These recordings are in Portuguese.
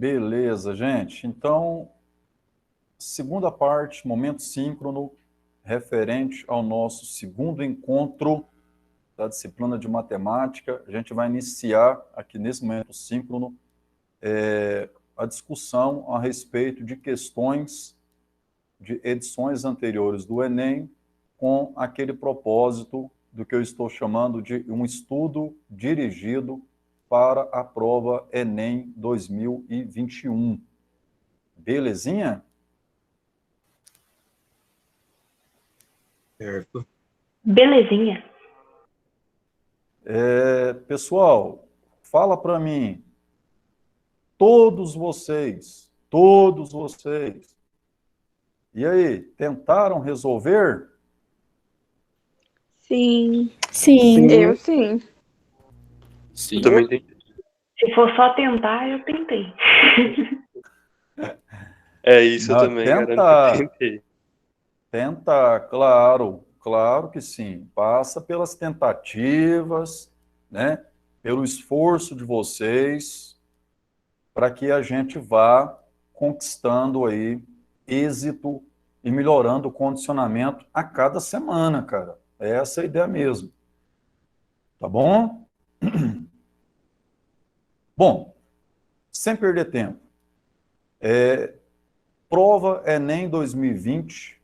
Beleza, gente. Então, segunda parte, momento síncrono, referente ao nosso segundo encontro da disciplina de matemática. A gente vai iniciar aqui nesse momento síncrono a discussão a respeito de questões de edições anteriores do Enem com aquele propósito do que eu estou chamando de um estudo dirigido para a prova Enem 2021. Belezinha? Certo. Belezinha. Pessoal, fala para mim, todos vocês, e aí, tentaram resolver? Sim. Sim. Eu sim. Sim. Eu também tentei. Se for só tentar, eu tentei. É isso, eu Não, também tenta. garanto que tentei. Tenta, claro que sim. Passa pelas tentativas, né? Pelo esforço de vocês, para que a gente vá conquistando aí êxito e melhorando o condicionamento a cada semana, cara. É essa a ideia mesmo. Tá bom? Bom, sem perder tempo. Prova Enem 2020.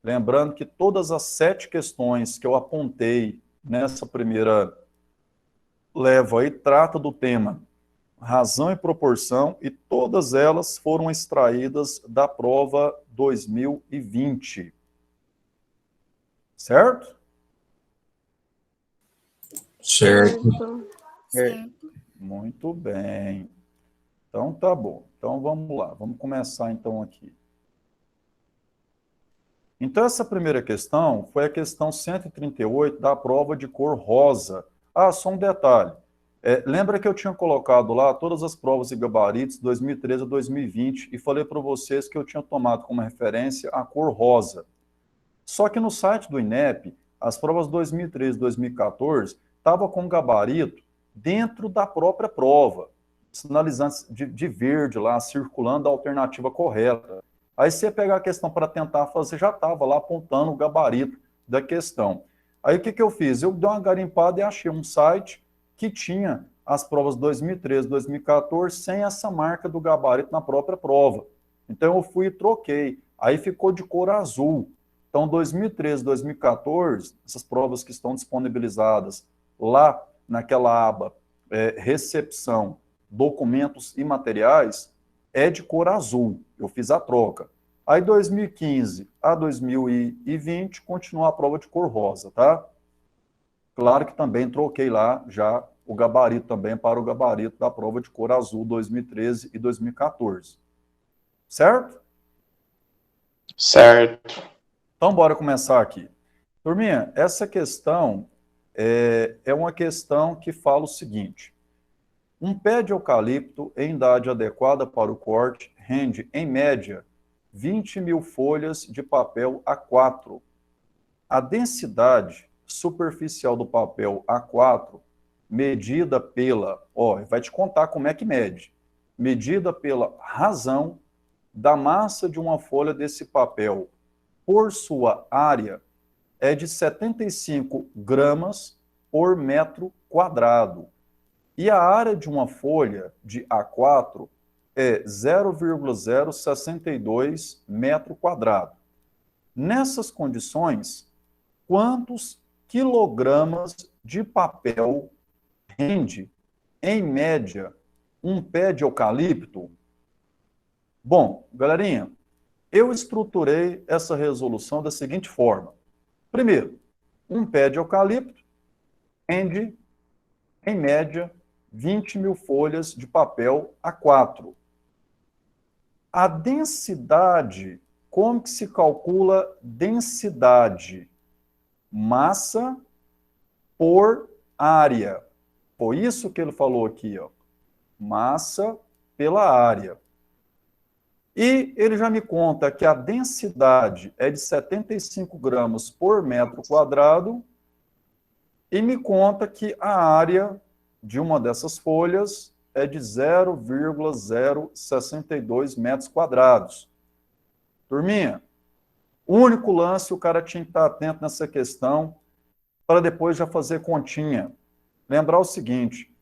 Lembrando que todas as 7 questões que eu apontei nessa primeira leva aí trata do tema razão e proporção, e todas elas foram extraídas da prova 2020. Certo? Certo. Muito bem. Então tá bom. Então vamos lá. Vamos começar então aqui. Então essa primeira questão foi a questão 138 da prova de cor rosa. Ah, só um detalhe. Lembra que eu tinha colocado lá todas as provas e gabaritos 2013 a 2020 e falei para vocês que eu tinha tomado como referência a cor rosa. Só que no site do INEP, as provas 2013 e 2014 estavam com gabarito dentro da própria prova, sinalizantes de verde lá, circulando a alternativa correta. Aí você pegar a questão para tentar fazer, já estava lá apontando o gabarito da questão. Aí o que eu fiz? Eu dei uma garimpada e achei um site que tinha as provas 2013, 2014 sem essa marca do gabarito na própria prova. Então eu fui e troquei. Aí ficou de cor azul. Então 2013, 2014, essas provas que estão disponibilizadas lá naquela aba recepção, documentos e materiais, é de cor azul. Eu fiz a troca. Aí 2015 a 2020 continua a prova de cor rosa, tá? Claro que também troquei lá já o gabarito também para o gabarito da prova de cor azul 2013 e 2014. Certo? Certo. Então, bora começar aqui. Turminha, essa questão é uma questão que fala o seguinte. Um pé de eucalipto em idade adequada para o corte rende, em média, 20.000 folhas de papel A4. A densidade superficial do papel A4, medida pela... vai te contar como é que mede. Medida pela razão da massa de uma folha desse papel por sua área é de 75 gramas por metro quadrado. E a área de uma folha de A4 é 0,062 metro quadrado. Nessas condições, quantos quilogramas de papel rende, em média, um pé de eucalipto? Bom, galerinha, eu estruturei essa resolução da seguinte forma. Primeiro, um pé de eucalipto rende, em média, 20.000 folhas de papel A4. A densidade, como que se calcula densidade? Massa por área. Foi isso que ele falou aqui, ó. Massa pela área. E ele já me conta que a densidade é de 75 gramas por metro quadrado e me conta que a área de uma dessas folhas é de 0,062 metros quadrados. Turminha, único lance, o cara tinha que estar atento nessa questão para depois já fazer continha. Lembrar o seguinte,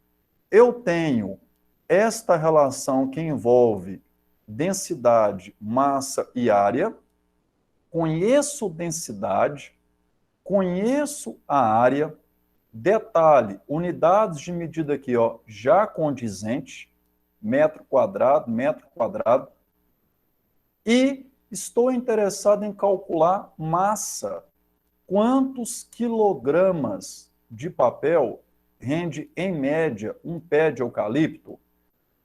eu tenho esta relação que envolve densidade, massa e área, conheço densidade, conheço a área, detalhe, unidades de medida aqui, ó, já condizente, metro quadrado, e estou interessado em calcular massa. Quantos quilogramas de papel rende, em média, um pé de eucalipto?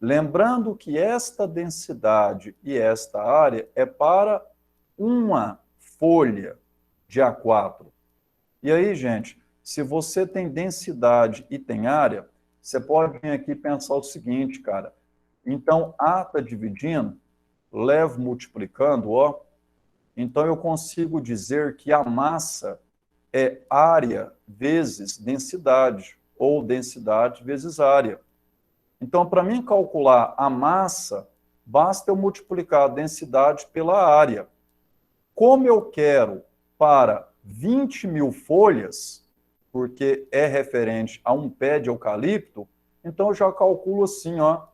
Lembrando que esta densidade e esta área é para uma folha de A4. E aí, gente, se você tem densidade e tem área, você pode vir aqui e pensar o seguinte, cara. Então, A está dividindo, levo multiplicando, ó. Então, eu consigo dizer que a massa é área vezes densidade, ou densidade vezes área. Então, para mim calcular a massa, basta eu multiplicar a densidade pela área. Como eu quero para 20 mil folhas, porque é referente a um pé de eucalipto, então eu já calculo assim, ó,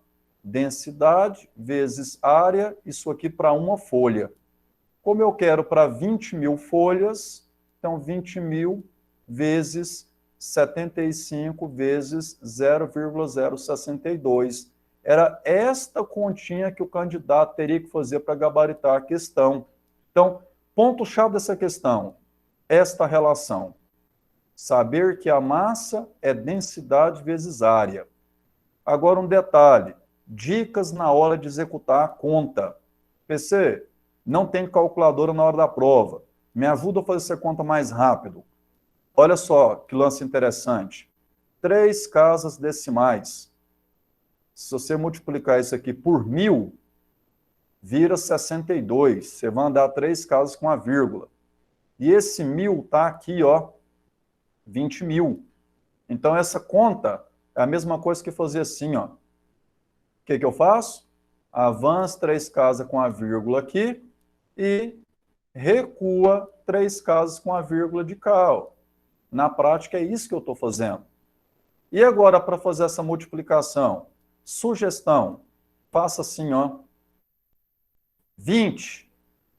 densidade vezes área, isso aqui para uma folha. Como eu quero para 20 mil folhas, então 20 mil vezes 75 vezes 0,062. Era esta continha que o candidato teria que fazer para gabaritar a questão. Então, ponto-chave dessa questão, esta relação. Saber que a massa é densidade vezes área. Agora um detalhe, dicas na hora de executar a conta. PC, não tem calculadora na hora da prova. Me ajuda a fazer essa conta mais rápido. Olha só que lance interessante. 3 casas decimais. Se você multiplicar isso aqui por 1000, vira 62. Você vai andar 3 casas com a vírgula. E esse 1000 está aqui, ó, 20 mil. Então, essa conta é a mesma coisa que fazer assim, ó. O que eu faço? Avança 3 casas com a vírgula aqui e recua 3 casas com a vírgula de cá, ó. Na prática, é isso que eu estou fazendo. E agora, para fazer essa multiplicação? Sugestão, faça assim, ó. 20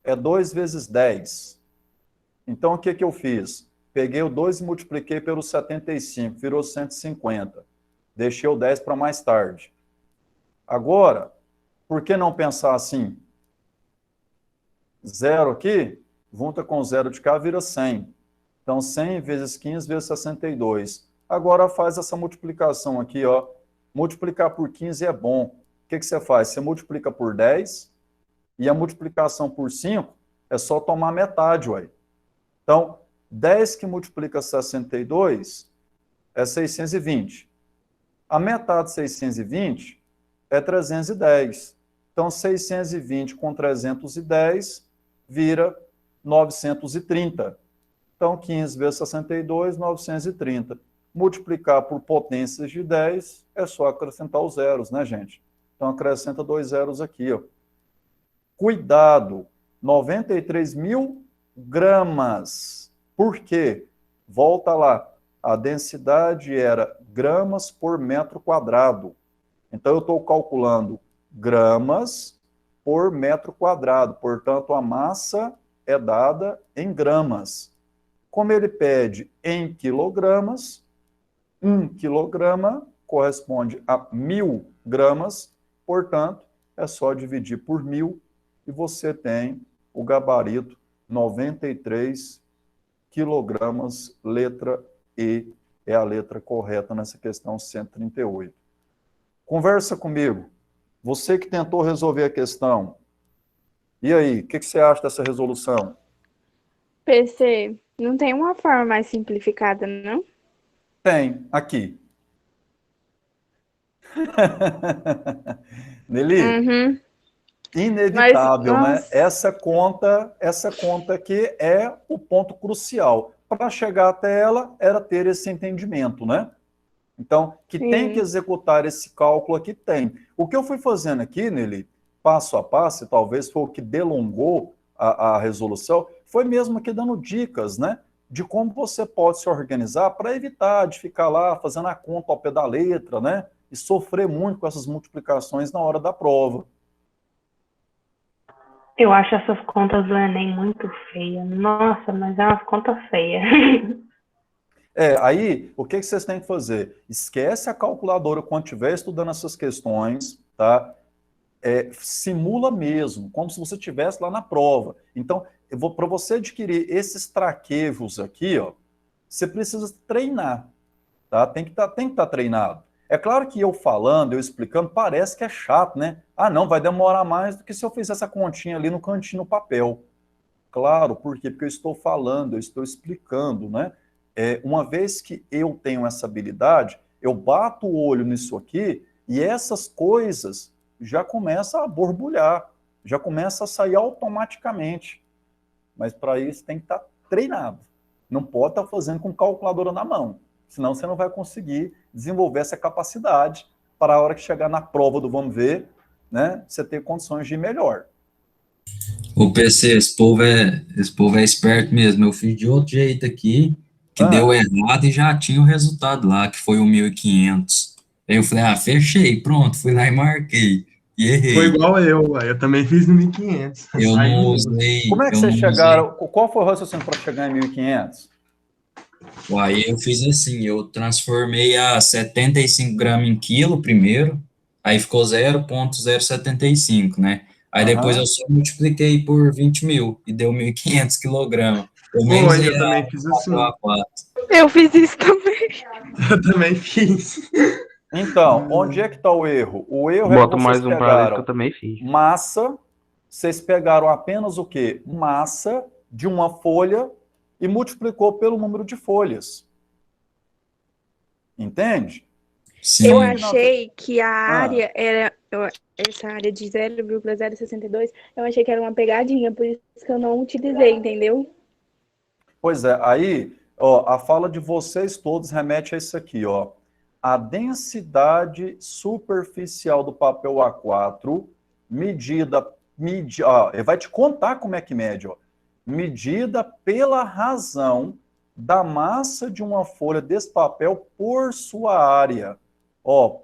é 2 vezes 10. Então, o que eu fiz? Peguei o 2 e multipliquei pelo 75, virou 150. Deixei o 10 para mais tarde. Agora, por que não pensar assim? 0 aqui, junta com 0 de cá, vira 100. Então, 100 vezes 15 vezes 62. Agora, faz essa multiplicação aqui, ó. Multiplicar por 15 é bom. O que você faz? Você multiplica por 10 e a multiplicação por 5 é só tomar metade, ué. Então, 10 que multiplica 62 é 620. A metade de 620 é 310. Então, 620 com 310 vira 930. Então, 15 vezes 62, 930. Multiplicar por potências de 10 é só acrescentar os zeros, né, gente? Então, acrescenta 2 zeros aqui, ó. Cuidado, 93 mil gramas. Por quê? Volta lá. A densidade era gramas por metro quadrado. Então, eu estou calculando gramas por metro quadrado. Portanto, a massa é dada em gramas. Como ele pede em quilogramas, 1 quilograma corresponde a 1000 gramas, portanto, é só dividir por 1000 e você tem o gabarito 93 quilogramas, letra E, é a letra correta nessa questão 138. Conversa comigo. Você que tentou resolver a questão, e aí, o que você acha dessa resolução? PC, não tem uma forma mais simplificada, não? Tem, aqui. Nelly, inevitável, Mas, né? Essa conta aqui é o ponto crucial. Para chegar até ela, era ter esse entendimento, né? Então, que tem que Sim. executar esse cálculo aqui, tem. O que eu fui fazendo aqui, Nelly, passo a passo, e talvez foi o que delongou a resolução, foi mesmo aqui dando dicas, né, de como você pode se organizar para evitar de ficar lá fazendo a conta ao pé da letra, né, e sofrer muito com essas multiplicações na hora da prova. Eu acho essas contas do Enem muito feias. Nossa, mas é umas contas feias. Aí, o que vocês têm que fazer? Esquece a calculadora quando estiver estudando essas questões, tá? Simula mesmo, como se você estivesse lá na prova. Então, para você adquirir esses traquejos aqui, ó, você precisa treinar, tá? Tem que estar treinado. É claro que eu falando, eu explicando, parece que é chato, né? Ah, não, vai demorar mais do que se eu fizesse essa continha ali no cantinho no papel. Claro, por quê? Porque eu estou falando, eu estou explicando, né? Uma vez que eu tenho essa habilidade, eu bato o olho nisso aqui e essas coisas já começam a borbulhar, já começa a sair automaticamente. Mas para isso tem que estar treinado. Não pode estar fazendo com calculadora na mão, senão você não vai conseguir desenvolver essa capacidade para a hora que chegar na prova do vamos ver, né, você ter condições de ir melhor. O PC, esse povo é esperto mesmo. Eu fiz de outro jeito aqui, que deu errado e já tinha o resultado lá, que foi o 1.500. Aí eu falei, fechei, pronto, fui lá e marquei. E errei. Foi igual eu também fiz no 1.500. Eu não usei. Como é que vocês chegaram? Qual foi o raciocínio para chegar em 1.500? Aí eu fiz assim, eu transformei a 75 gramas em quilo primeiro, aí ficou 0,075, né? Aí depois eu só multipliquei por 20 mil e deu 1.500 quilogramas. Eu também fiz assim. Eu fiz isso também. Eu também fiz. Então, onde é que está o erro? O erro Boto é que mais vocês um para ver que pegaram eu também fiz. massa, vocês pegaram apenas o quê? Massa de uma folha e multiplicou pelo número de folhas. Entende? Sim. Eu achei que a área era... Essa área de 0,062, eu achei que era uma pegadinha, por isso que eu não utilizei, entendeu? Pois é, aí, ó, a fala de vocês todos remete a isso aqui, ó. A densidade superficial do papel A4, ele vai te contar como é que mede, ó. Medida pela razão da massa de uma folha desse papel por sua área. Ó,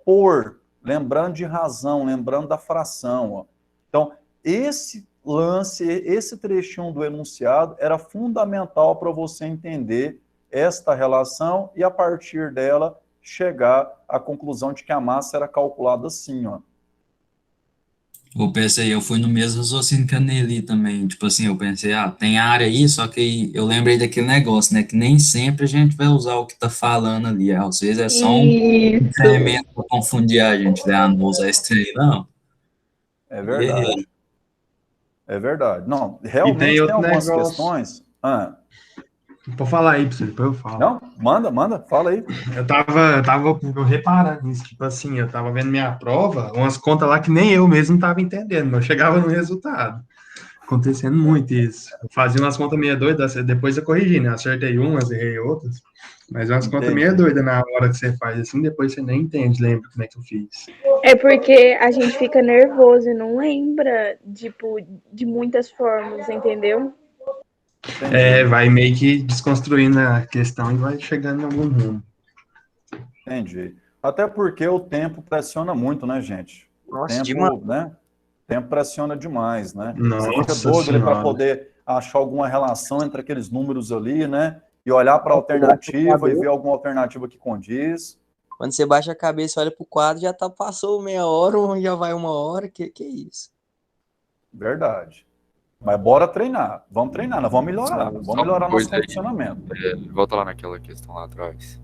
lembrando de razão, lembrando da fração, ó. Então, esse lance, esse trechinho do enunciado era fundamental para você entender esta relação e, a partir dela, chegar à conclusão de que a massa era calculada assim, ó. Eu pensei, eu fui no mesmo raciocínio que a Nelly também, tipo assim, eu pensei, tem área aí, só que eu lembrei daquele negócio, né, que nem sempre a gente vai usar o que tá falando ali, às vezes é só um ferramenta para confundir a gente, né, não vou usar esse trem, não. É verdade. É verdade. Não, realmente tem algumas questões... Vou falar aí pra você, depois eu falo. Não, manda, fala aí. Eu tava reparando nisso, tipo assim, eu tava vendo minha prova, umas contas lá que nem eu mesmo tava entendendo, mas eu chegava no resultado. Acontecendo muito isso. Eu fazia umas contas meio doidas, depois eu corrigi, né? Acertei umas, errei outras, mas umas contas meio doidas na hora que você faz assim, depois você nem entende, lembra como é que eu fiz. É porque a gente fica nervoso e não lembra, tipo, de muitas formas, entendeu? Vai meio que desconstruindo a questão e vai chegando em algum rumo. Entendi. Até porque o tempo pressiona muito, né, gente? Nossa, demais. Né? O tempo pressiona demais, né? Nossa, você fica doido ali para poder achar alguma relação entre aqueles números ali, né? E olhar para a alternativa e ver alguma alternativa que condiz. Quando você baixa a cabeça e olha para o quadro, já passou meia hora, ou já vai 1 hora, que é isso? Verdade. Mas bora treinar. Vamos treinar, nós vamos melhorar. Vamos melhorar nosso condicionamento. Volta lá naquela questão lá atrás.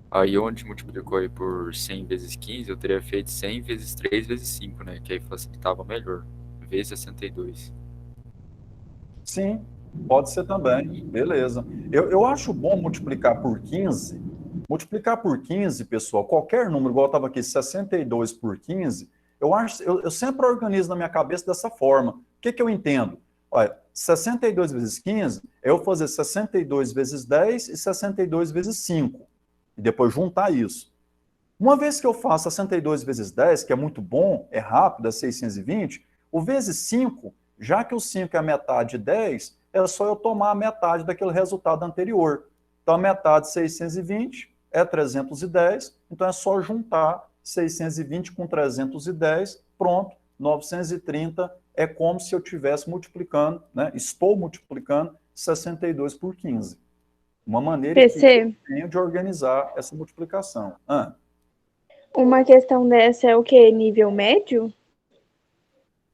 Aí onde multiplicou aí por 100 vezes 15, eu teria feito 100 vezes 3 vezes 5, né? Que aí facilitava melhor. Vezes 62. Sim, pode ser também. Beleza. Eu acho bom multiplicar por 15. Multiplicar por 15, pessoal, qualquer número, igual eu estava aqui, 62 por 15... Eu sempre organizo na minha cabeça dessa forma. O que eu entendo? Olha, 62 vezes 15, eu vou fazer 62 vezes 10 e 62 vezes 5. e depois juntar isso. Uma vez que eu faço 62 vezes 10, que é muito bom, é rápido, é 620, o vezes 5, já que o 5 é a metade de 10, é só eu tomar a metade daquele resultado anterior. Então, a metade de 620 é 310, então é só juntar 620 com 310, pronto, 930 é como se eu estivesse multiplicando, né? Estou multiplicando 62 por 15. Uma maneira que PC, eu tenho de organizar essa multiplicação. uma questão dessa é o quê? Nível médio?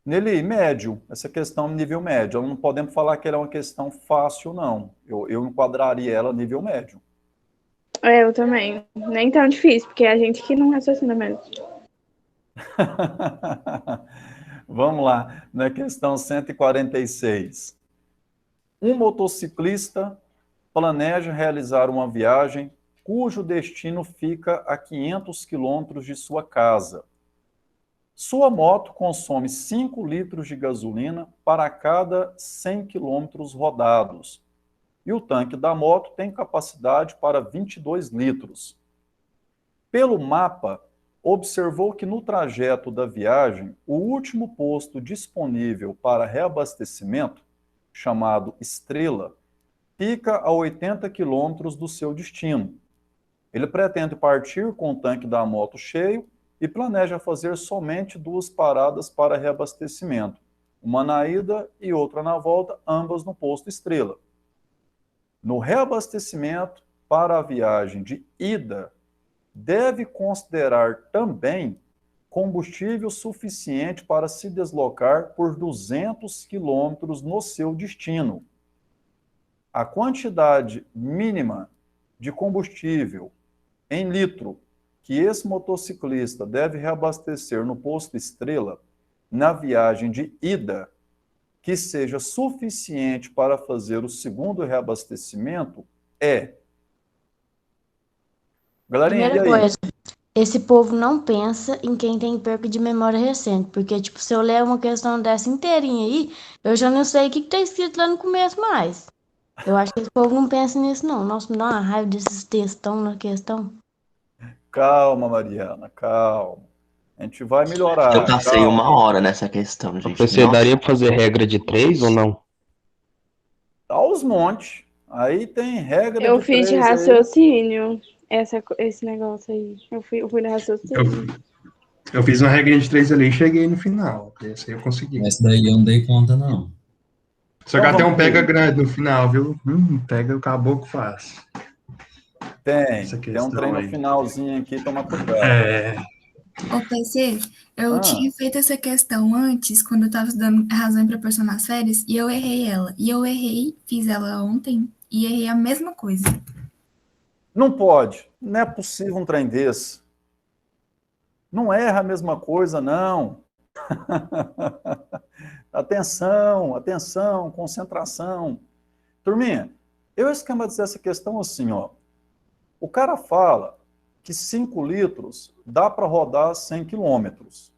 Nele, médio, essa questão nível médio. Não podemos falar que ela é uma questão fácil, não. Eu enquadraria ela nível médio. Eu também. Nem tão difícil, porque é a gente que não raciocina mesmo. Vamos lá, na questão 146. Um motociclista planeja realizar uma viagem cujo destino fica a 500 quilômetros de sua casa. Sua moto consome 5 litros de gasolina para cada 100 quilômetros rodados. E o tanque da moto tem capacidade para 22 litros. Pelo mapa, observou que no trajeto da viagem, o último posto disponível para reabastecimento, chamado Estrela, fica a 80 quilômetros do seu destino. Ele pretende partir com o tanque da moto cheio e planeja fazer somente 2 paradas para reabastecimento, uma na ida e outra na volta, ambas no posto Estrela. No reabastecimento para a viagem de ida, deve considerar também combustível suficiente para se deslocar por 200 quilômetros no seu destino. A quantidade mínima de combustível em litro que esse motociclista deve reabastecer no posto Estrela na viagem de ida, que seja suficiente para fazer o segundo reabastecimento, é... Galerinha, Primeira e aí? coisa, esse povo não pensa em quem tem perca de memória recente, porque, tipo, se eu ler uma questão dessa inteirinha aí, eu já não sei o que tá escrito lá no começo mais. Eu acho que esse povo não pensa nisso, não. Nossa, me dá uma raiva desses textão na questão. Calma, Mariana, calma. A gente vai Eu melhorar, passei calma. 1 hora nessa questão, gente. Você Nossa, daria para fazer regra de 3 ou não? Tá aos montes. Aí tem regra Eu de fiz de 3 aí. raciocínio esse negócio aí. Eu fui no raciocínio. Eu fiz uma regra de 3 ali e cheguei no final. Esse aí eu consegui. Essa daí eu não dei conta, não. Só que Então, até um vamos pega ver. grande no final, viu? Pega o caboclo fácil. Essa Tem um questão trem no aí. finalzinho aqui, toma cuidado. Ô, PC, eu Ah. tinha feito essa questão antes, quando eu estava estudando razão e proporção nas férias, e eu errei ela. E eu errei, fiz ela ontem, e errei a mesma coisa. Não pode. Não é possível um trem desse. Não erra a mesma coisa, não. Atenção, concentração. Turminha, eu esquematizei essa questão assim, ó. O cara fala que 5 litros dá para rodar 100 quilômetros.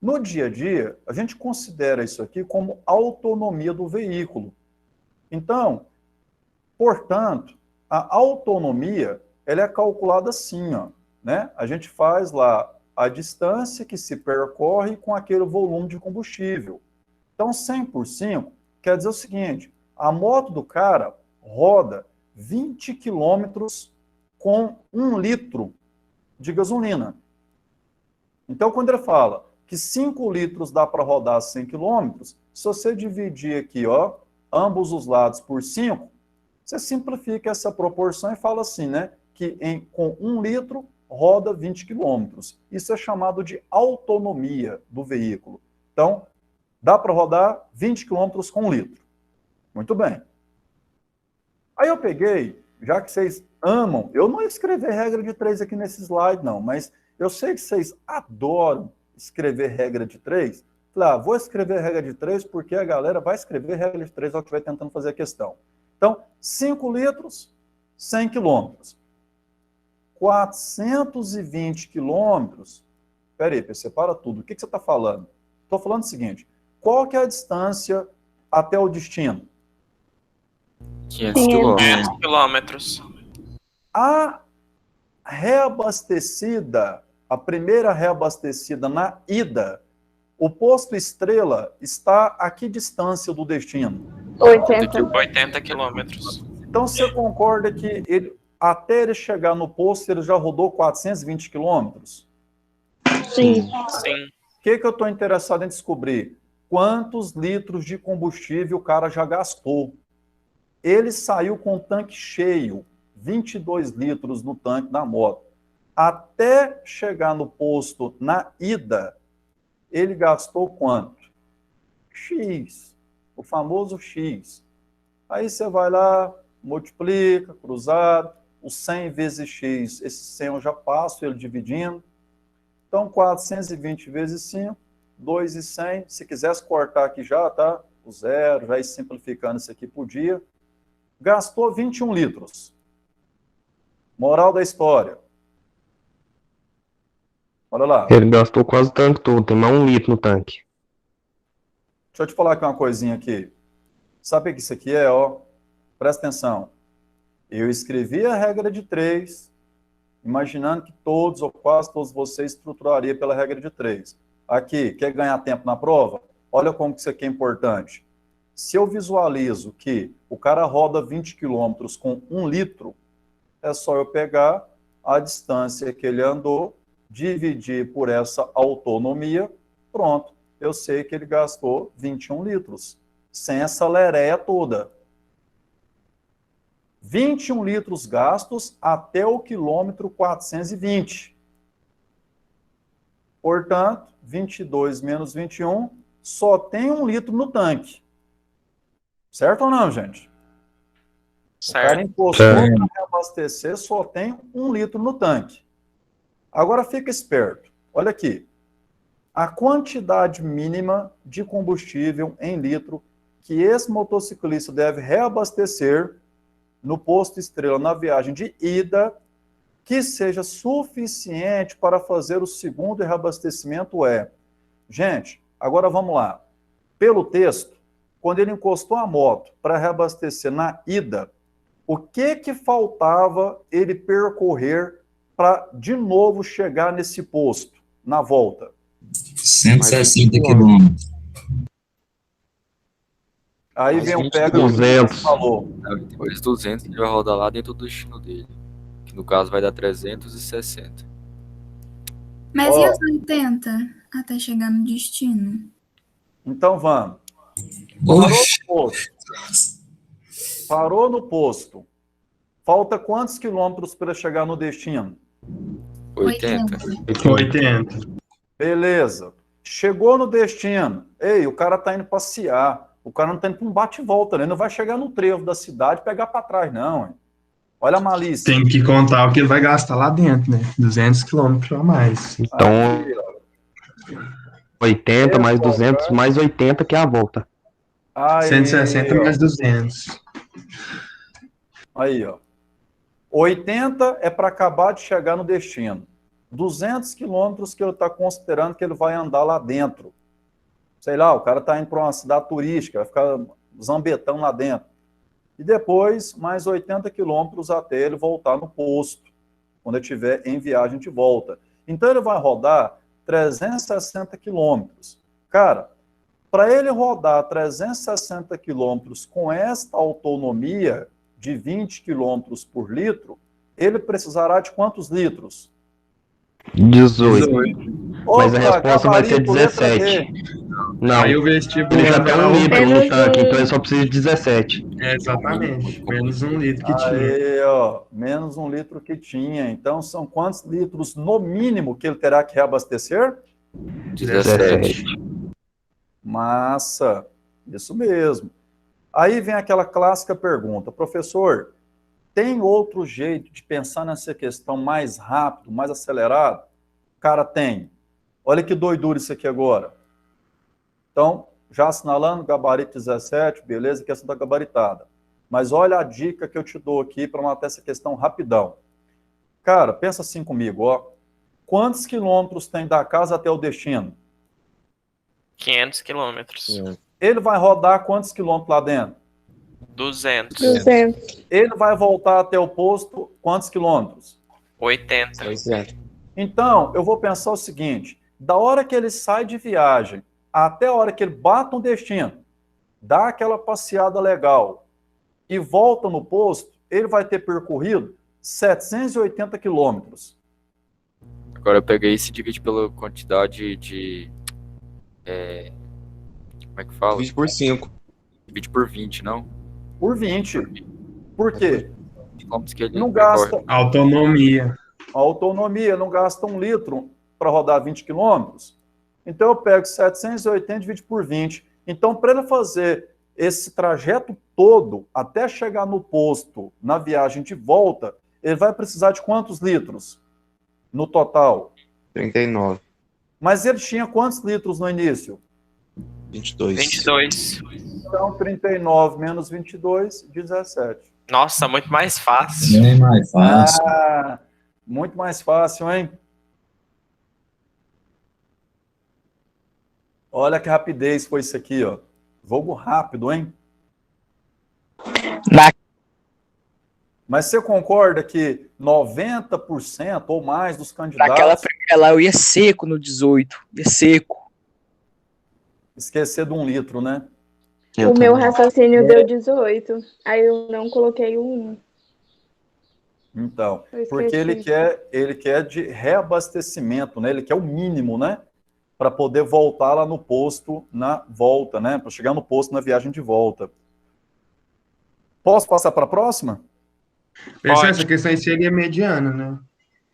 No dia a dia, a gente considera isso aqui como autonomia do veículo. Então, portanto, a autonomia ela é calculada assim, ó, né? A gente faz lá a distância que se percorre com aquele volume de combustível. Então, 100 por 5 quer dizer o seguinte, a moto do cara roda 20 quilômetros com 1 litro de gasolina. Então, quando ele fala que 5 litros dá para rodar 100 quilômetros, se você dividir aqui, ó, ambos os lados por 5, você simplifica essa proporção e fala assim, né, que com 1 litro roda 20 quilômetros. Isso é chamado de autonomia do veículo. Então, dá para rodar 20 quilômetros com 1 litro. Muito bem. Aí eu peguei, já que vocês amam, eu não ia escrever regra de 3 aqui nesse slide, não, mas eu sei que vocês adoram escrever regra de 3. Falei, vou escrever regra de 3 porque a galera vai escrever regra de 3 ao que vai tentando fazer a questão. Então, 5 litros, 100 quilômetros. 420 quilômetros. Peraí, separa tudo. O que você está falando? Estou falando o seguinte, qual que é a distância até o destino? 500 quilômetros. 500 quilômetros. A reabastecida, a primeira reabastecida na ida, o posto Estrela está a que distância do destino? 80 quilômetros. Então, você concorda que até ele chegar no posto, ele já rodou 420 quilômetros? Sim. Sim. O que eu estou interessado em descobrir? Quantos litros de combustível o cara já gastou? Ele saiu com o tanque cheio, 22 litros no tanque da moto. Até chegar no posto na ida, ele gastou quanto? X, o famoso X. Aí você vai lá, multiplica, cruzado, o 100 vezes X, esse 100 eu já passo ele dividindo. Então, 420 vezes 5, 2.100. Se quisesse cortar aqui já, tá? O zero, já ir simplificando isso aqui por dia. Gastou 21 litros. Moral da história. Olha lá. Ele gastou quase o tanque todo, tem mais 1 litro no tanque. Deixa eu te falar aqui uma coisinha aqui. Sabe o que isso aqui é, ó? Presta atenção. Eu escrevi a regra de 3, imaginando que todos ou quase todos vocês estruturariam pela regra de 3. Aqui, quer ganhar tempo na prova? Olha como que isso aqui é importante. Se eu visualizo que o cara roda 20 quilômetros com 1 litro, é só eu pegar a distância que ele andou, dividir por essa autonomia, pronto. Eu sei que ele gastou 21 litros, sem essa leréia toda. 21 litros gastos até o quilômetro 420. Portanto, 22 menos 21, só tem 1 litro no tanque. Certo ou não, gente? Certo. O cara encostou para reabastecer, só tem 1 litro no tanque. Agora fica esperto. Olha aqui. A quantidade mínima de combustível em litro que esse motociclista deve reabastecer no posto Estrela na viagem de ida, que seja suficiente para fazer o segundo reabastecimento é... Gente, agora vamos lá. Pelo texto, quando ele encostou a moto para reabastecer na ida, o que faltava ele percorrer para, de novo, chegar nesse posto, na volta? 160 quilômetros. Aí Mais vem o 20 pega quilômetros. que você falou. Depois 200 ele vai rodar lá dentro do destino dele. Que no caso vai dar 360. Mas Ó. e os 80 até chegar no destino? Então vamos. Parou Oxe. no posto. Parou no posto. Falta quantos quilômetros para chegar no destino? 80. 80. Beleza. Chegou no destino. Ei, o cara tá indo passear. O cara não tá indo para um bate-volta, né? Não vai chegar no trevo da cidade e pegar para trás, não. Hein? Olha a malícia. Tem que contar o que ele vai gastar lá dentro, né? 200 quilômetros a mais. Então, Aqui, ó. 80 mais 200 mais 80 que é a volta. Aí, 160 ó. mais 200. Aí, ó. 80 é para acabar de chegar no destino. 200 quilômetros que ele está considerando que ele vai andar lá dentro. Sei lá, o cara está indo para uma cidade turística, vai ficar zambetão lá dentro. E depois, mais 80 quilômetros até ele voltar no posto, quando ele estiver em viagem de volta. Então, ele vai rodar 360 quilômetros. Cara, para ele rodar 360 quilômetros com esta autonomia de 20 quilômetros por litro, ele precisará de quantos litros? 18. Mas Opa, a resposta vai ser gabarito, letra 17. D. Não, Aí ele o vestibular já tem dela 1 litro no Menos tanque, um. então ele só precisa de 17. é exatamente menos 1 litro que tinha. Aí, ó, menos 1 litro que tinha. Então, são quantos litros no mínimo que ele terá que reabastecer? 17. Massa, isso mesmo. Aí vem aquela clássica pergunta, professor, tem outro jeito de pensar nessa questão mais rápido, mais acelerado? Cara, tem. Olha que doidura isso aqui agora. Então, já assinalando, gabarito 17, beleza, questão da gabaritada. Mas olha a dica que eu te dou aqui para matar essa questão rapidão. Cara, pensa assim comigo, ó. Quantos quilômetros tem da casa até o destino? 500 quilômetros. Ele vai rodar quantos quilômetros lá dentro? 200. 200. Ele vai voltar até o posto quantos quilômetros? 80. Então, eu vou pensar o seguinte, da hora que ele sai de viagem até a hora que ele bate no destino, dá aquela passeada legal e volta no posto, ele vai ter percorrido 780 quilômetros. Agora eu peguei isso e divide pela quantidade de... como é que fala? Divide por 5. Divide por 20, não? Por 20. Por quê? Quilômetros que ele Não percorre. gasta Autonomia. autonomia, não gasta 1 litro para rodar 20 quilômetros. Então eu pego 780 e divido por 20. Então, para ele fazer esse trajeto todo até chegar no posto, na viagem de volta, ele vai precisar de quantos litros no total? 39. Mas ele tinha quantos litros no início? 22. 22. Então, 39 menos 22, 17. Nossa, muito mais fácil. Bem mais fácil. Ah, muito mais fácil, hein? Olha que rapidez foi isso aqui, ó. Jogo rápido, hein? Mas você concorda que 90% ou mais dos candidatos... Naquela primeira lá eu ia seco no 18. Ia seco. Esquecer de 1 litro, né? O meu raciocínio deu 18. Aí eu não coloquei o 1. Então, Eu porque esqueci. ele quer de reabastecimento, né? Ele quer o mínimo, né? Para poder voltar lá no posto na volta, né? Para chegar no posto na viagem de volta. Posso passar para a próxima? Pessoal, essa questão aí seria mediana, né?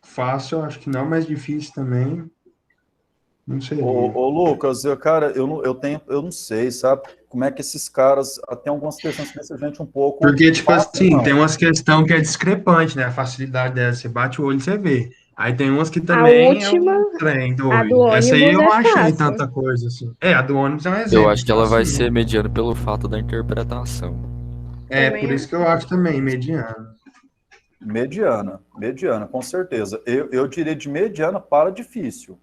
Fácil, eu acho que não, mas difícil também. Não seria. Ô, Lucas, eu não sei, sabe? Como é que esses caras, tem algumas questões que deixam a gente um pouco... Porque, tipo assim, não. tem umas questões que é discrepante, né? A facilidade dela, você bate o olho e você vê. Aí tem umas que A também última, é um trem a do doido. Essa aí eu ônibus não é achei fácil. tanta coisa assim. A do ônibus é um exemplo. Eu acho que ela vai assim. ser mediana pelo fato da interpretação. Por isso que eu acho também, mediano. Mediana, com certeza. Eu diria de mediana para difícil.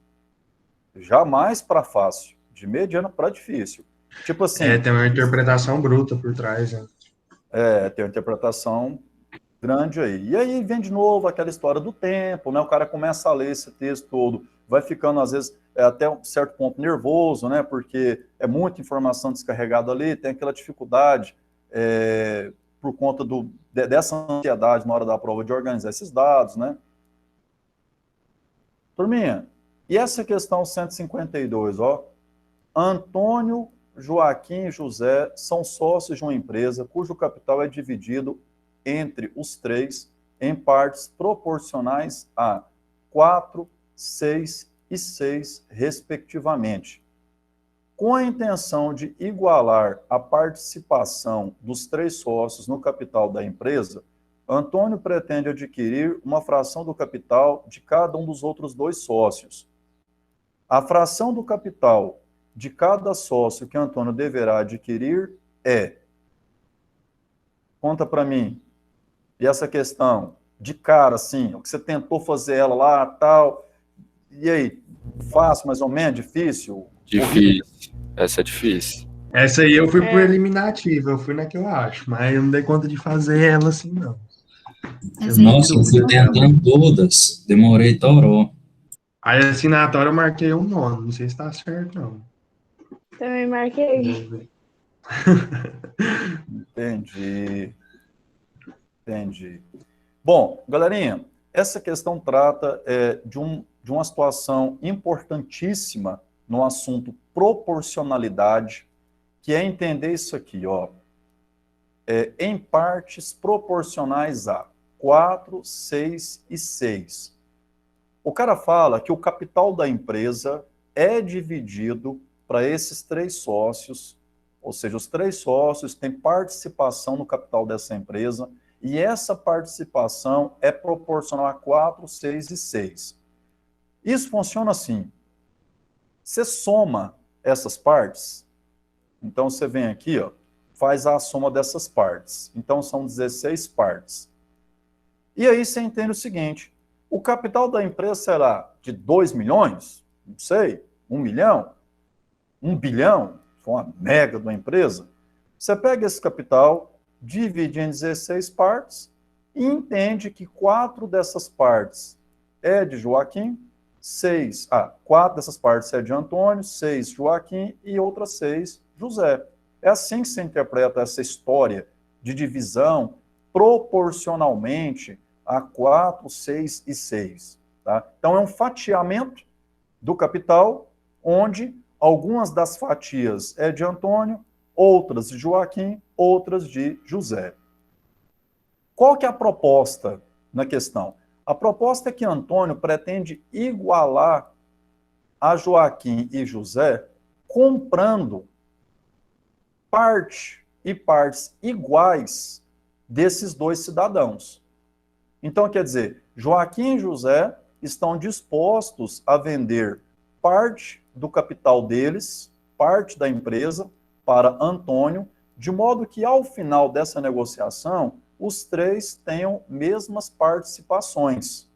Jamais para fácil. De mediana para difícil. Tipo assim... tem uma interpretação bruta por trás, né? Tem uma interpretação grande aí. E aí vem de novo aquela história do tempo, né? O cara começa a ler esse texto todo, vai ficando, às vezes, até um certo ponto nervoso, né? Porque é muita informação descarregada ali, tem aquela dificuldade por conta dessa ansiedade na hora da prova de organizar esses dados, né? Turminha, e essa questão 152, ó? Antônio, Joaquim e José são sócios de uma empresa cujo capital é dividido entre os três em partes proporcionais a 4, 6 e 6, respectivamente. Com a intenção de igualar a participação dos 3 sócios no capital da empresa, Antônio pretende adquirir uma fração do capital de cada um dos outros 2 sócios. A fração do capital de cada sócio que Antônio deverá adquirir conta para mim, e essa questão de cara, assim, o que você tentou fazer ela lá, tal, e aí, fácil, mais ou menos, difícil? Difícil, essa é difícil. Essa aí eu fui por eliminativa, eu fui na que eu acho, mas eu não dei conta de fazer ela assim, não. Nossa, eu fui tentando todas, demorei toró. Aí a assinatória eu marquei um 9, não sei se tá certo, não. Também marquei. Entendi. Bom, galerinha, essa questão trata de uma situação importantíssima no assunto proporcionalidade, que é entender isso aqui, ó, em partes proporcionais a 4, 6 e 6. O cara fala que o capital da empresa é dividido para esses 3 sócios, ou seja, os 3 sócios têm participação no capital dessa empresa, e essa participação é proporcional a 4, 6 e 6. Isso funciona assim. Você soma essas partes, então você vem aqui, ó, faz a soma dessas partes. Então são 16 partes. E aí você entende o seguinte, o capital da empresa será de 2 milhões? Não sei, 1 milhão? 1 bilhão? Foi uma mega de uma empresa. Você pega esse capital, divide em 16 partes e entende que 4 dessas partes é de Joaquim, 4 dessas partes é de Antônio, 6 Joaquim e outras 6 José. É assim que se interpreta essa história de divisão proporcionalmente a 4, 6 e 6. Tá? Então, é um fatiamento do capital, onde algumas das fatias é de Antônio, outras de Joaquim, outras de José. Qual que é a proposta na questão? A proposta é que Antônio pretende igualar a Joaquim e José comprando parte e partes iguais desses dois cidadãos. Então, quer dizer, Joaquim e José estão dispostos a vender parte do capital deles, parte da empresa, para Antônio, de modo que, ao final dessa negociação, os três tenham mesmas participações.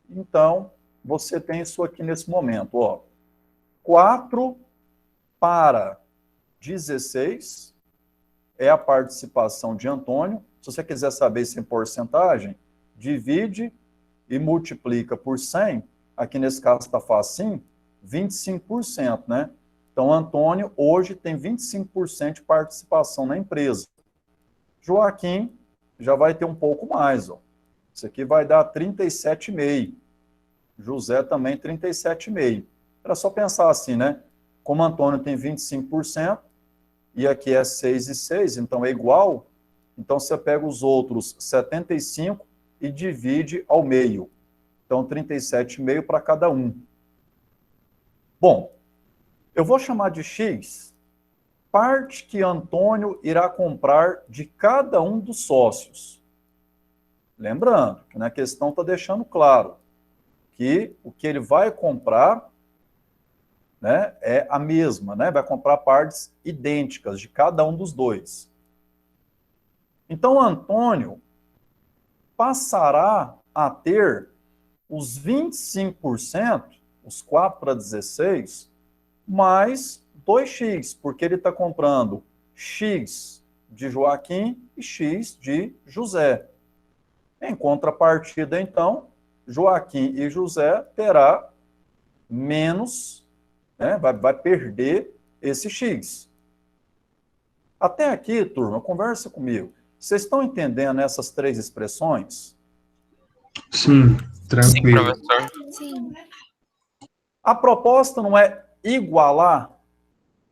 Então, você tem isso aqui nesse momento, ó. 4 para 16 é a participação de Antônio. Se você quiser saber isso em porcentagem, divide e multiplica por 100, aqui nesse caso está fácil, 25%, né? Então, Antônio hoje tem 25% de participação na empresa. Joaquim já vai ter um pouco mais, ó. Isso aqui vai dar 37,5%. José também 37,5%. Era só pensar assim, né? Como Antônio tem 25%, e aqui é 6 e 6, então é igual, então você pega os outros 75 e divide ao meio. Então, 37,5 para cada um. Bom, eu vou chamar de X parte que Antônio irá comprar de cada um dos sócios. Lembrando que na questão está deixando claro que o que ele vai comprar, né, é a mesma, né? Vai comprar partes idênticas de cada um dos dois. Então, Antônio passará a ter os 25%, os 4 para 16, mais 2x, porque ele está comprando x de Joaquim e x de José. Em contrapartida, então, Joaquim e José terá menos, né, vai perder esse x. Até aqui, turma, conversa comigo. Vocês estão entendendo essas 3 expressões? Sim, tranquilo. Sim, professor. Sim. A proposta não é igualar,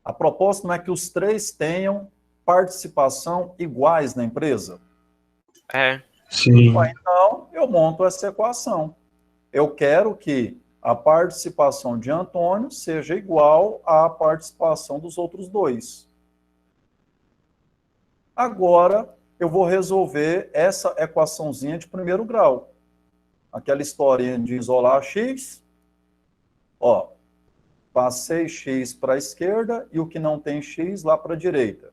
a proposta não é que os 3 tenham participação iguais na empresa? É. Sim. Então, eu monto essa equação. Eu quero que a participação de Antônio seja igual à participação dos outros 2. Agora, eu vou resolver essa equaçãozinha de primeiro grau. Aquela historinha de isolar x. Ó, passei x para a esquerda e o que não tem x lá para a direita.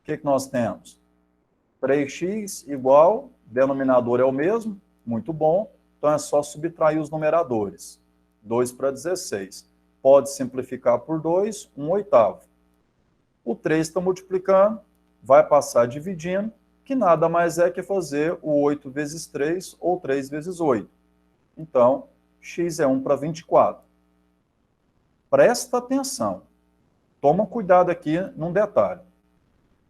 O que nós temos? 3x igual, denominador é o mesmo, muito bom. Então, é só subtrair os numeradores. 2 para 16. Pode simplificar por 2, 1/8. O 3 está multiplicando, vai passar dividindo, que nada mais é que fazer o 8 vezes 3 ou 3 vezes 8. Então, x é 1 para 24. Presta atenção. Toma cuidado aqui num detalhe.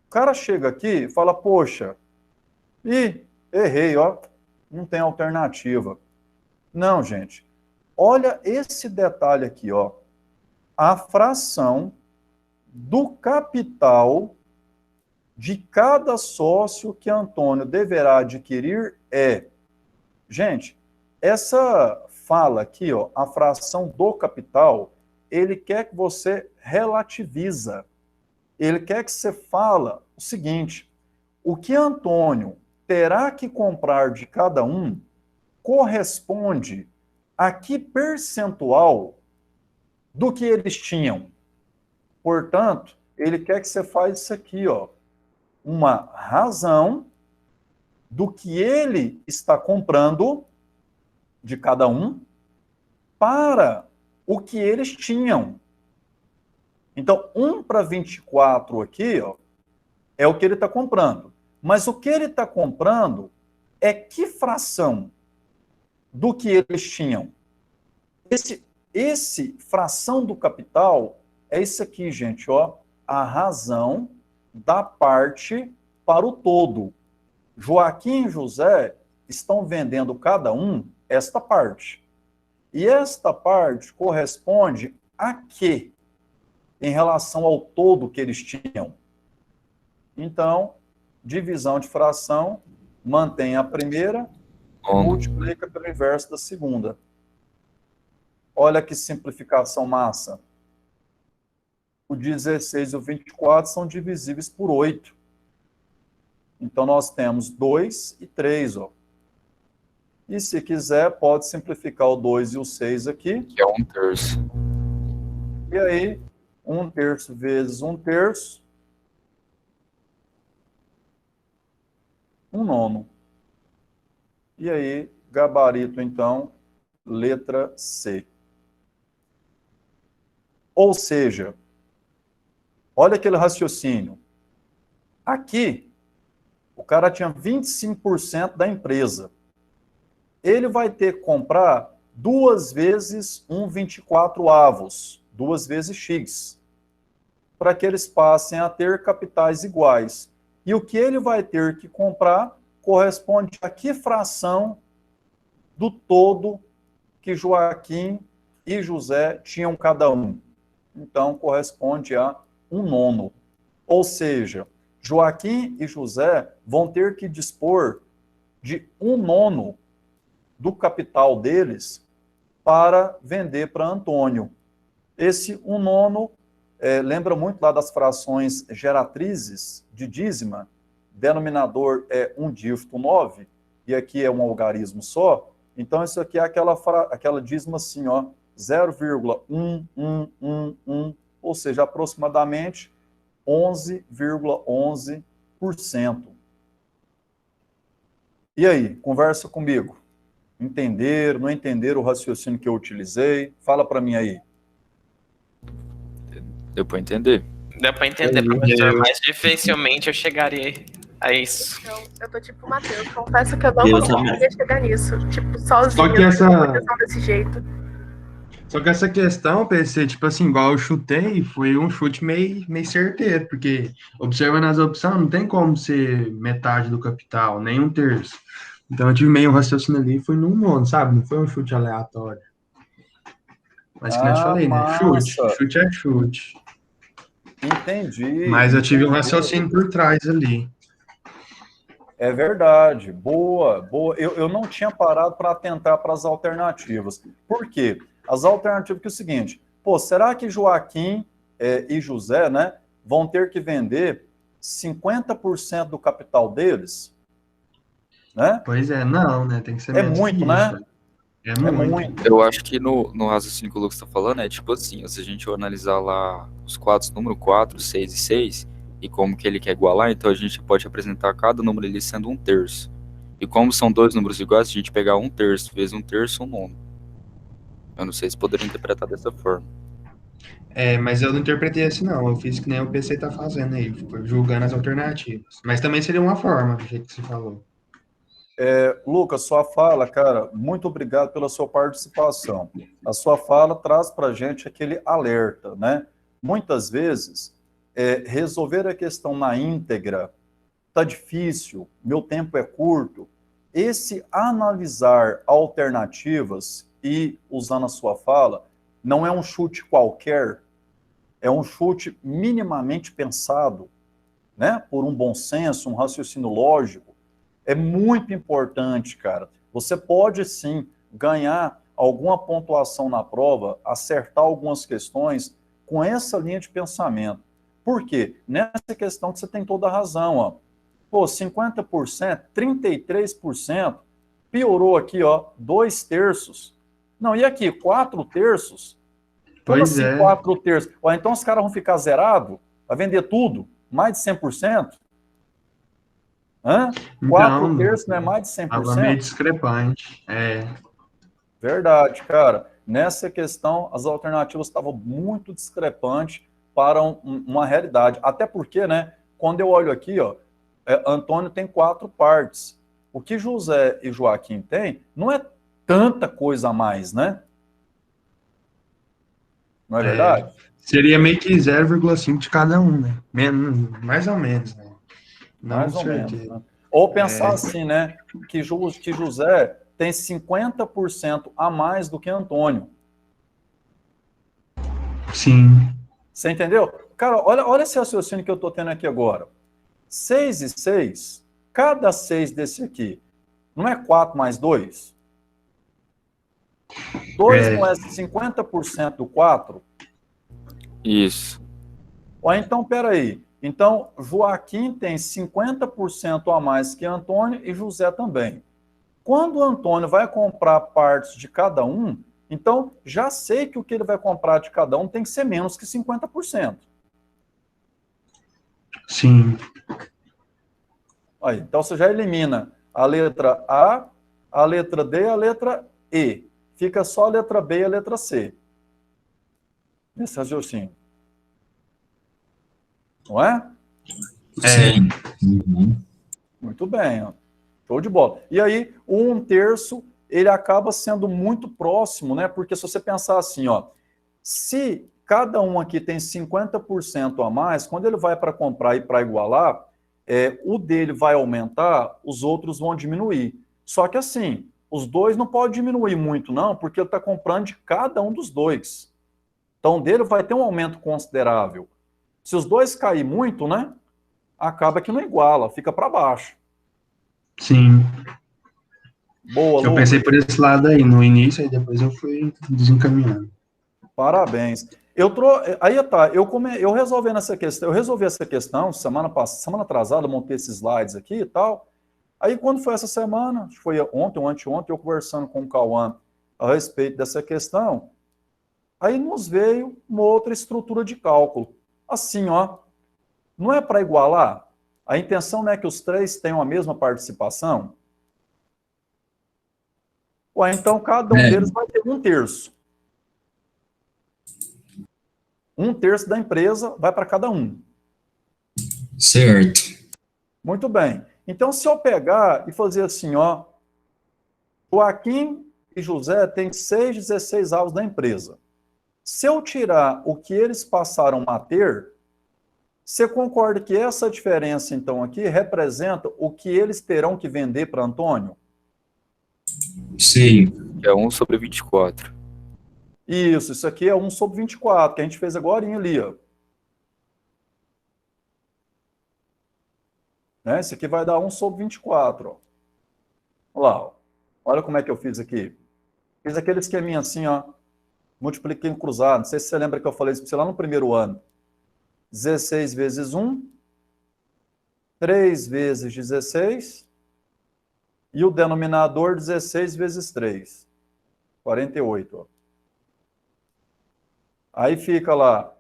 O cara chega aqui e fala, poxa, errei, ó, não tem alternativa. Não, gente. Olha esse detalhe aqui, ó. A fração do capital de cada sócio que Antônio deverá adquirir é... Gente, essa fala aqui, ó, a fração do capital, ele quer que você relativiza. Ele quer que você fala o seguinte, o que Antônio terá que comprar de cada um corresponde a que percentual do que eles tinham. Portanto, ele quer que você faça isso aqui, ó, uma razão do que ele está comprando de cada um para o que eles tinham. Então, 1 para 24 aqui, ó, é o que ele está comprando. Mas o que ele está comprando é que fração do que eles tinham? Esse fração do capital é isso aqui, gente, ó, a razão da parte para o todo. Joaquim e José estão vendendo cada um esta parte. E esta parte corresponde a quê? Em relação ao todo que eles tinham. Então, divisão de fração, mantém a primeira, multiplica pelo inverso da segunda. Olha que simplificação massa. O 16 e o 24 são divisíveis por 8. Então, nós temos 2 e 3, ó. E se quiser, pode simplificar o 2 e o 6 aqui. Que é 1/3. E aí, 1/3 vezes 1/3, 1/9. E aí, gabarito, então, letra C. Ou seja, olha aquele raciocínio. Aqui, o cara tinha 25% da empresa. Ele vai ter que comprar 2 vezes 1/24, 2 vezes X, para que eles passem a ter capitais iguais. E o que ele vai ter que comprar corresponde a que fração do todo que Joaquim e José tinham cada um. Então, corresponde a 1/9. Ou seja, Joaquim e José vão ter que dispor de 1/9 do capital deles para vender para Antônio. Esse 1/9 lembra muito lá das frações geratrizes de dízima, denominador é 1 dígito 9, e aqui é um algarismo só. Então, isso aqui é aquela dízima assim, ó, 0,1111, ou seja, aproximadamente 11,11%. E aí, conversa comigo. Entenderam, não entenderam o raciocínio que eu utilizei? Fala para mim aí. Deu para entender? Deu pra entender, professor, mas dificilmente eu chegaria a isso. Eu tô tipo o Matheus, confesso que eu não conseguiria chegar nisso, tipo, sozinho, Só que essa... desse jeito. Só que essa questão, PC, tipo assim, igual eu chutei, foi um chute meio certeiro, porque observando as opções, não tem como ser metade do capital, nem 1/3. Então eu tive meio um raciocínio ali, foi no 1/9, sabe? Não foi um chute aleatório. Mas que nem eu te falei, né? Chute é chute. Entendi. Mas eu tive um raciocínio por trás ali. É verdade. Boa, boa. Eu não tinha parado para atentar para as alternativas. Por quê? As alternativas que é o seguinte, pô, será que Joaquim e José, né, vão ter que vender 50% do capital deles? Né? Pois é, não, né? Tem que ser menos muito, que né? isso. É muito. Eu acho que no raciocínio que o Lucas está falando é tipo assim, se a gente analisar lá os quadros número 4, 6 e 6, e como que ele quer igualar, então a gente pode apresentar cada número ali sendo 1/3. E como são dois números iguais, a gente pegar 1/3 vezes 1/3, 1/9. Eu não sei se poderia interpretar dessa forma. Mas eu não interpretei assim, não. Eu fiz que nem o PC tá fazendo aí, julgando as alternativas. Mas também seria uma forma, do jeito que você falou. Lucas, sua fala, cara, muito obrigado pela sua participação. A sua fala traz para a gente aquele alerta, né? Muitas vezes, resolver a questão na íntegra tá difícil, meu tempo é curto. Esse analisar alternativas e, usando a sua fala, não é um chute qualquer, é um chute minimamente pensado, né? Por um bom senso, um raciocínio lógico. É muito importante, cara. Você pode, sim, ganhar alguma pontuação na prova, acertar algumas questões com essa linha de pensamento. Por quê? Nessa questão que você tem toda a razão, ó. Pô, 50%, 33%, piorou aqui, ó, 2/3. Não, e aqui, 4/3? Como assim 4/3? Ó, então os caras vão ficar zerados? Vai vender tudo? Mais de 100%? Hã? 4/3 não é mais de 100%? Tava meio discrepante. Verdade, cara. Nessa questão, as alternativas estavam muito discrepantes para uma realidade. Até porque, né, quando eu olho aqui, ó, Antônio tem 4 partes. O que José e Joaquim têm não é tanta coisa a mais, né? Não é verdade? Seria meio que 0,5 de cada um, né? Mais ou menos, né? Não Mais ou certeza. menos. Né? Ou pensar assim, né? Que José tem 50% a mais do que Antônio. Sim. Você entendeu? Cara, olha esse raciocínio que eu estou tendo aqui agora. 6 e 6, cada 6 desse aqui, não é 4 mais 2? 2 não é 50% do 4? Isso. Ó, então, peraí. Então, Joaquim tem 50% a mais que Antônio e José também. Quando o Antônio vai comprar partes de cada um, então já sei que o que ele vai comprar de cada um tem que ser menos que 50%. Sim. Aí, então você já elimina a letra a letra D e a letra E. Fica só a letra B e a letra C. Esse raciocínio. Não é? Sim. Muito bem. Ó. Show de bola. E aí, o 1/3, ele acaba sendo muito próximo, né? Porque se você pensar assim, ó, se cada um aqui tem 50% a mais, quando ele vai para comprar e para igualar, o dele vai aumentar, os outros vão diminuir. Só que assim, os dois não podem diminuir muito, não, porque ele está comprando de cada um dos dois. Então, o dele vai ter um aumento considerável. Se os dois caírem muito, né? Acaba que não iguala, fica para baixo. Sim. Boa, Eu pensei por esse lado aí, no início, e depois eu fui desencaminhando. Parabéns. Aí tá, eu resolvendo essa questão, eu resolvi essa questão semana atrasada, montei esses slides aqui e tal. Aí quando foi essa semana, acho que foi ontem ou anteontem, eu conversando com o Cauã a respeito dessa questão, aí nos veio uma outra estrutura de cálculo. Assim, ó, não é para igualar? A intenção não é que os 3 tenham a mesma participação? Ué, então cada um deles vai ter 1/3. 1/3 da empresa vai para cada um. Certo. Muito bem. Então, se eu pegar e fazer assim, ó, Joaquim e José têm 6/16 da empresa. Se eu tirar o que eles passaram a ter, você concorda que essa diferença, então, aqui, representa o que eles terão que vender para Antônio? Sim. É 1/24. Isso aqui é 1/24, que a gente fez agorinha ali, ó. Né? Isso aqui vai dar 1/24, ó. Olha lá, ó. Olha como é que eu fiz aqui. Fiz aquele esqueminha assim, ó. Multipliquei em cruzado. Não sei se você lembra que eu falei isso lá no primeiro ano. 16 vezes 1, 3 vezes 16, e o denominador 16 vezes 3, 48. Ó. Aí fica lá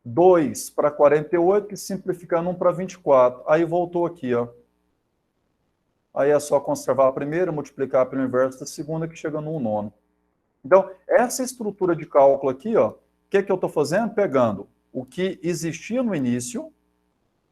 2 para 48, que simplificando 1 para 24. Aí voltou aqui, ó. Aí é só conservar a primeira, multiplicar pelo inverso da segunda, que chega no 1/9. Então, essa estrutura de cálculo aqui, ó, o que eu estou fazendo? Pegando o que existia no início,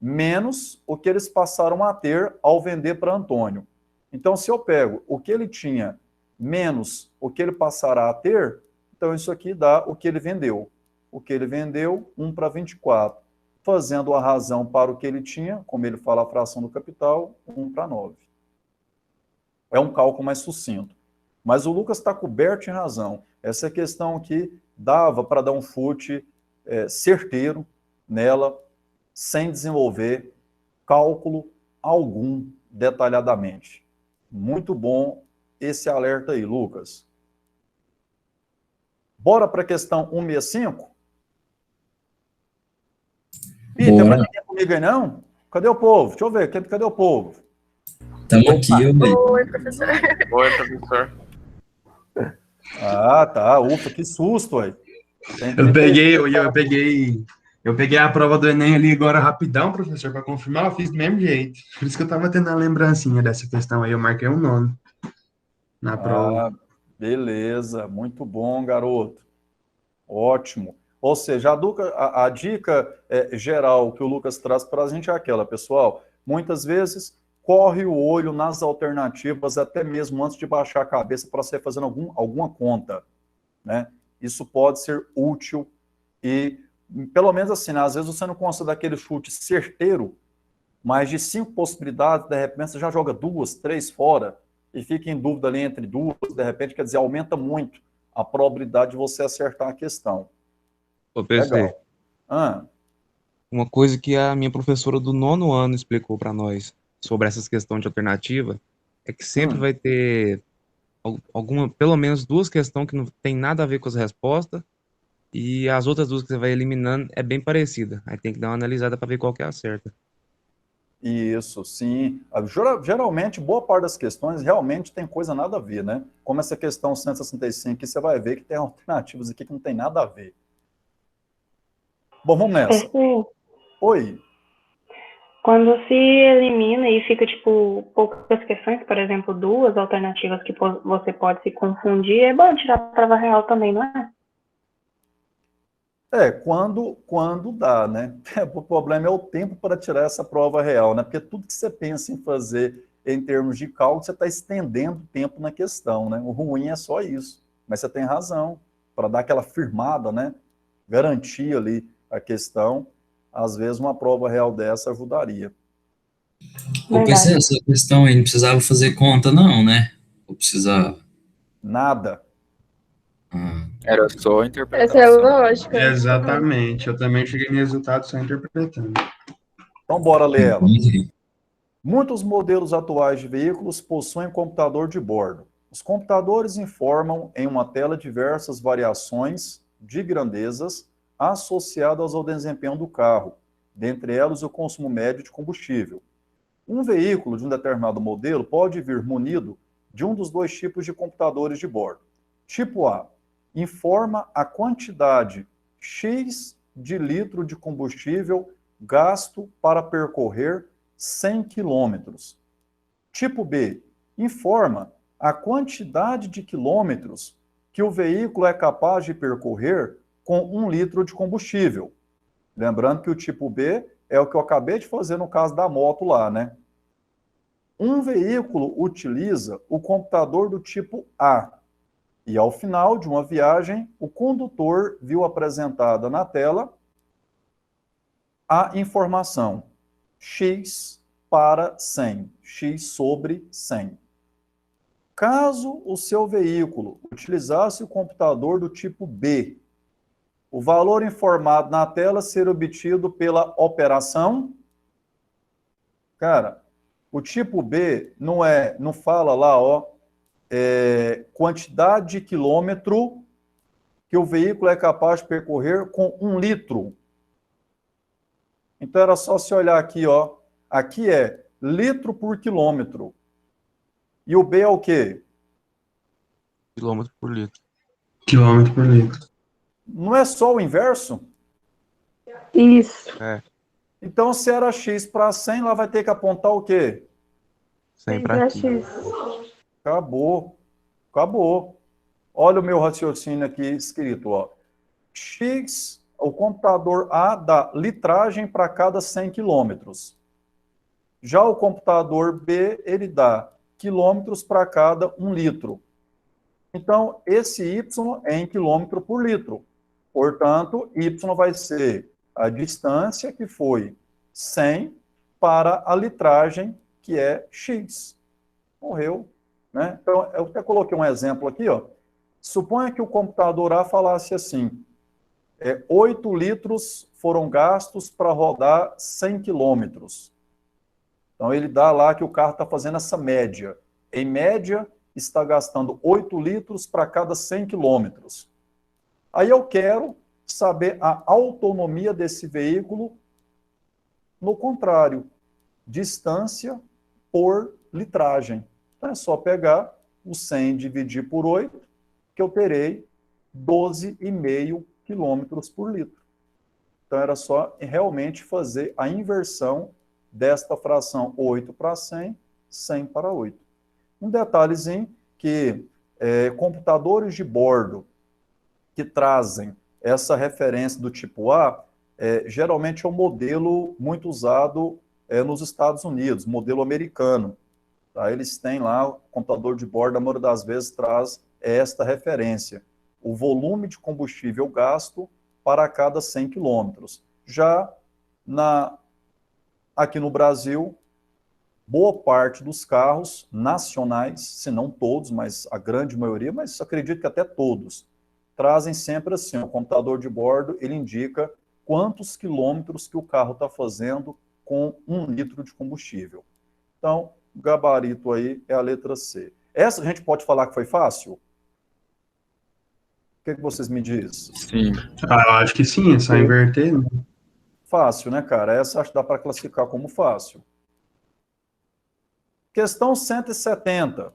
menos o que eles passaram a ter ao vender para Antônio. Então, se eu pego o que ele tinha, menos o que ele passará a ter, então isso aqui dá o que ele vendeu. O que ele vendeu, 1 para 24. Fazendo a razão para o que ele tinha, como ele fala a fração do capital, 1 para 9. É um cálculo mais sucinto. Mas o Lucas está coberto em razão. Essa questão aqui dava para dar um chute certeiro nela, sem desenvolver cálculo algum detalhadamente. Muito bom esse alerta aí, Lucas. Bora para a questão 165? Ih, tem mais ninguém comigo aí, não? Cadê o povo? Deixa eu ver, cadê o povo? Estamos aqui, eu bem. Oi, professor. Oi, professor. Ah, tá. Ufa, que susto, aí. Eu peguei a prova do Enem ali agora rapidão, professor, para confirmar, eu fiz do mesmo jeito. Por isso que eu estava tendo a lembrancinha dessa questão aí, eu marquei um 9 na prova. Beleza, muito bom, garoto. Ótimo. Ou seja, a dica geral que o Lucas traz para a gente é aquela, pessoal, muitas vezes corre o olho nas alternativas até mesmo antes de baixar a cabeça para você fazendo alguma conta, né? Isso pode ser útil e, pelo menos assim, né, às vezes você não consegue daquele chute certeiro, mas de 5 possibilidades, de repente você já joga 2, 3 fora e fica em dúvida ali entre 2, de repente, quer dizer, aumenta muito a probabilidade de você acertar a questão. Ô, PC, Legal. uma coisa que a minha professora do 9º ano explicou para nós sobre essas questões de alternativa é que sempre vai ter pelo menos 2 questões que não tem nada a ver com as respostas e as outras 2 que você vai eliminando é bem parecida. Aí tem que dar uma analisada para ver qual que é a certa. Isso, sim. Geralmente, boa parte das questões realmente tem coisa nada a ver, né? Como essa questão 165, que você vai ver que tem alternativas aqui que não tem nada a ver. Bom, vamos nessa. Oi. Quando se elimina e fica, tipo, poucas questões, por exemplo, 2 alternativas que você pode se confundir, é bom tirar a prova real também, não é? Quando dá, né? O problema é o tempo para tirar essa prova real, né? Porque tudo que você pensa em fazer em termos de cálculo, você está estendendo o tempo na questão, né? O ruim é só isso. Mas você tem razão, para dar aquela firmada, né? Garantir ali a questão, às vezes uma prova real dessa ajudaria. Ô, PC, essa questão aí não precisava fazer conta, não, né? Ou precisava? Nada. Era só a interpretação. Essa é lógica. Exatamente. Eu também cheguei no resultado só interpretando. Então, bora ler ela. Muitos modelos atuais de veículos possuem computador de bordo. Os computadores informam em uma tela diversas variações de grandezas associadas ao desempenho do carro, dentre elas o consumo médio de combustível. Um veículo de um determinado modelo pode vir munido de um dos 2 tipos de computadores de bordo. Tipo A, informa a quantidade X de litro de combustível gasto para percorrer 100 quilômetros. Tipo B, informa a quantidade de quilômetros que o veículo é capaz de percorrer com 1 litro de combustível. Lembrando que o tipo B é o que eu acabei de fazer no caso da moto lá, né? Um veículo utiliza o computador do tipo A, e ao final de uma viagem, o condutor viu apresentada na tela a informação X para 100, X sobre 100. Caso o seu veículo utilizasse o computador do tipo B, o valor informado na tela ser obtido pela operação. Cara, o tipo B não fala lá, ó, quantidade de quilômetro que o veículo é capaz de percorrer com 1 litro. Então era só se olhar aqui, ó. Aqui é litro por quilômetro. E o B é o quê? Quilômetro por litro. Quilômetro por litro. Não é só o inverso? Isso. Então, se era X para 100, lá vai ter que apontar o quê? 100 para aqui. Acabou. Acabou. Olha o meu raciocínio aqui escrito, ó. X, o computador A dá litragem para cada 100 quilômetros. Já o computador B, ele dá quilômetros para cada 1 litro. Então, esse Y é em quilômetro por litro. Portanto, Y vai ser a distância, que foi 100, para a litragem, que é X. Morreu. Né? Então, eu até coloquei um exemplo aqui. Ó. Suponha que o computador A falasse assim, 8 litros foram gastos para rodar 100 quilômetros. Então, ele dá lá que o carro está fazendo essa média. Em média, está gastando 8 litros para cada 100 quilômetros. Aí eu quero saber a autonomia desse veículo no contrário, distância por litragem. Então é só pegar o 100 e dividir por 8, que eu terei 12,5 quilômetros por litro. Então era só realmente fazer a inversão desta fração 8 para 100, 100 para 8. Um detalhezinho que computadores de bordo que trazem essa referência do tipo A, geralmente é um modelo muito usado nos Estados Unidos, modelo americano. Tá? Eles têm lá, o computador de bordo, a maioria das vezes, traz esta referência. O volume de combustível gasto para cada 100 quilômetros. Já aqui no Brasil, boa parte dos carros nacionais, se não todos, mas a grande maioria, mas acredito que até todos, trazem sempre assim, o computador de bordo, ele indica quantos quilômetros que o carro está fazendo com 1 litro de combustível. Então, o gabarito aí é a letra C. Essa a gente pode falar que foi fácil? O que vocês me dizem? Sim. Eu acho que sim, é só inverter, né? Fácil, né, cara? Essa acho que dá para classificar como fácil. Questão 170.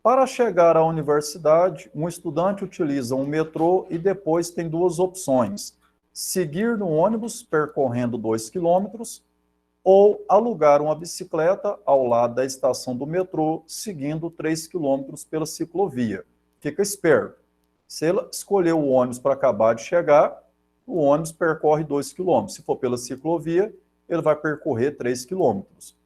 Para chegar à universidade, um estudante utiliza um metrô e depois tem 2 opções: seguir no ônibus percorrendo 2 quilômetros ou alugar uma bicicleta ao lado da estação do metrô, seguindo 3 quilômetros pela ciclovia. Fica esperto. Se ele escolher o ônibus para acabar de chegar, o ônibus percorre 2 quilômetros. Se for pela ciclovia, ele vai percorrer 3 quilômetros.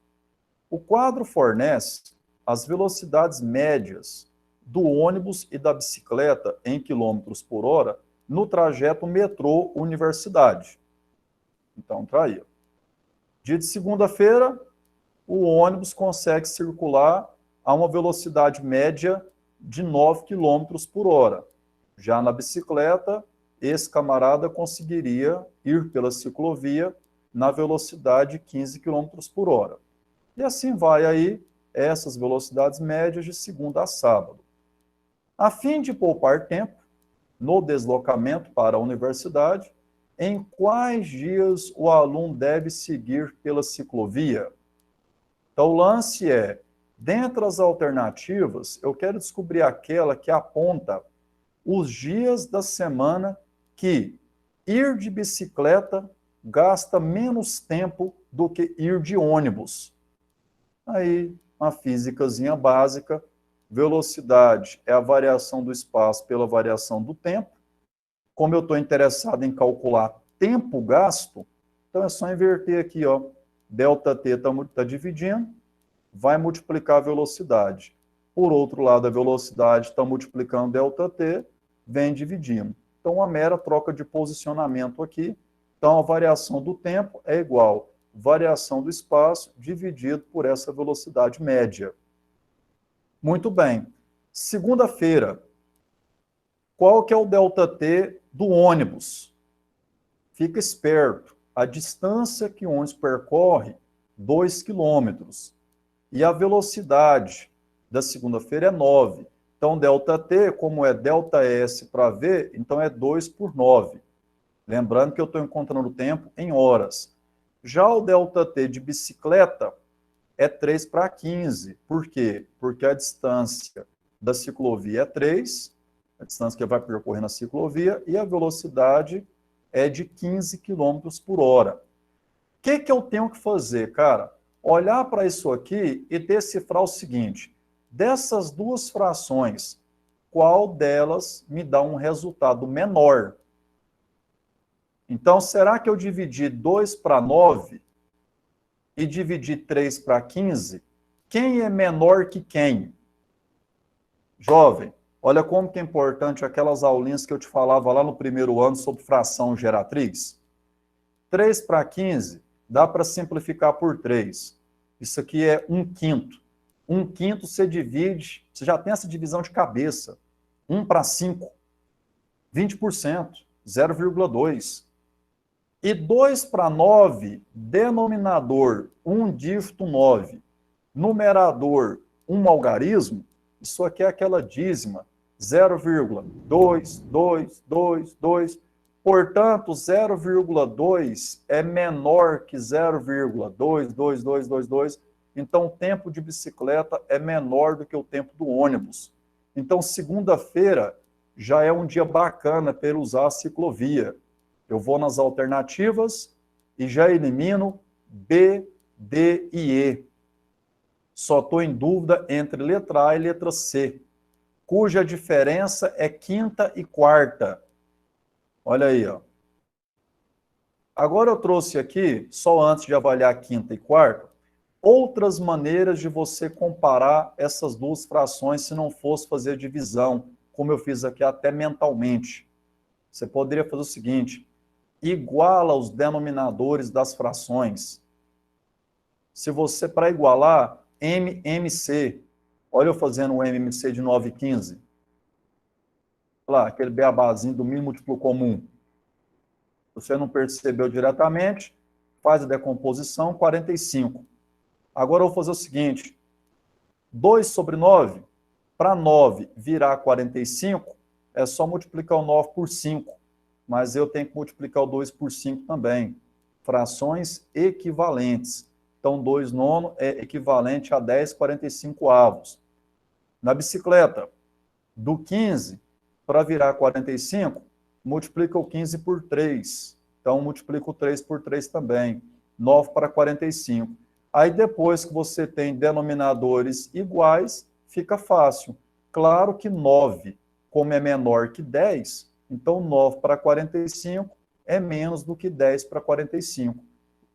O quadro fornece as velocidades médias do ônibus e da bicicleta em quilômetros por hora no trajeto metrô-universidade. Então, tá aí. Dia de segunda-feira, o ônibus consegue circular a uma velocidade média de 9 km por hora. Já na bicicleta, esse camarada conseguiria ir pela ciclovia na velocidade de 15 km por hora. E assim vai aí essas velocidades médias de segunda a sábado. A fim de poupar tempo no deslocamento para a universidade, em quais dias o aluno deve seguir pela ciclovia? Então, o lance é, dentre as alternativas, eu quero descobrir aquela que aponta os dias da semana que ir de bicicleta gasta menos tempo do que ir de ônibus. Aí, uma físicazinha básica, velocidade é a variação do espaço pela variação do tempo. Como eu estou interessado em calcular tempo gasto, então é só inverter aqui, ó. ΔT está dividindo, vai multiplicar a velocidade. Por outro lado, a velocidade está multiplicando ΔT, vem dividindo. Então, uma mera troca de posicionamento aqui. Então, a variação do tempo é igual a variação do espaço dividido por essa velocidade média. Muito bem. Segunda-feira, qual que é o ΔT do ônibus? Fica esperto. A distância que o ônibus percorre, 2 quilômetros. E a velocidade da segunda-feira é 9. Então, ΔT, como é ΔS para V, então é 2 por 9. Lembrando que eu estou encontrando o tempo em horas. Já o ΔT de bicicleta é 3 para 15. Por quê? Porque a distância da ciclovia é 3, a distância que vai percorrer na ciclovia, e a velocidade é de 15 km por hora. O que eu tenho que fazer, cara? Olhar para isso aqui e decifrar o seguinte: dessas duas frações, qual delas me dá um resultado menor? Então, será que eu dividi 2 para 9 e dividi 3 para 15? Quem é menor que quem? Jovem, olha como que é importante aquelas aulinhas que eu te falava lá no primeiro ano sobre fração geratriz. 3 para 15 dá para simplificar por 3. Isso aqui é 1/5. 1/5 você divide, você já tem essa divisão de cabeça. 1 para 5, 20%, 0,2. E 2 para 9, denominador 1 dígito 9, numerador 1 algarismo, isso aqui é aquela dízima, 0,2222. Portanto, 0,2 é menor que 0,22222. Então, o tempo de bicicleta é menor do que o tempo do ônibus. Então, segunda-feira já é um dia bacana para ele usar a ciclovia. Eu vou nas alternativas e já elimino B, D e E. Só estou em dúvida entre letra A e letra C, cuja diferença é quinta e quarta. Olha aí, ó. Agora eu trouxe aqui, só antes de avaliar a quinta e quarta, outras maneiras de você comparar essas duas frações se não fosse fazer divisão, como eu fiz aqui até mentalmente. Você poderia fazer o seguinte, iguala os denominadores das frações. Se você, para igualar, MMC, olha eu fazendo o MMC de 9 e 15. Olha lá, aquele beabazinho do mínimo múltiplo comum. Você não percebeu diretamente, faz a decomposição, 45. Agora eu vou fazer o seguinte, 2 sobre 9, para 9 virar 45, é só multiplicar o 9 por 5, mas eu tenho que multiplicar o 2 por 5 também. Frações equivalentes. Então, 2 nono é equivalente a 10/45. Na bicicleta, do 15 para virar 45, multiplica o 15 por 3. Então, multiplica o 3 por 3 também. 9 para 45. Aí, depois que você tem denominadores iguais, fica fácil. Claro que 9, como é menor que 10, então 9 para 45 é menos do que 10 para 45,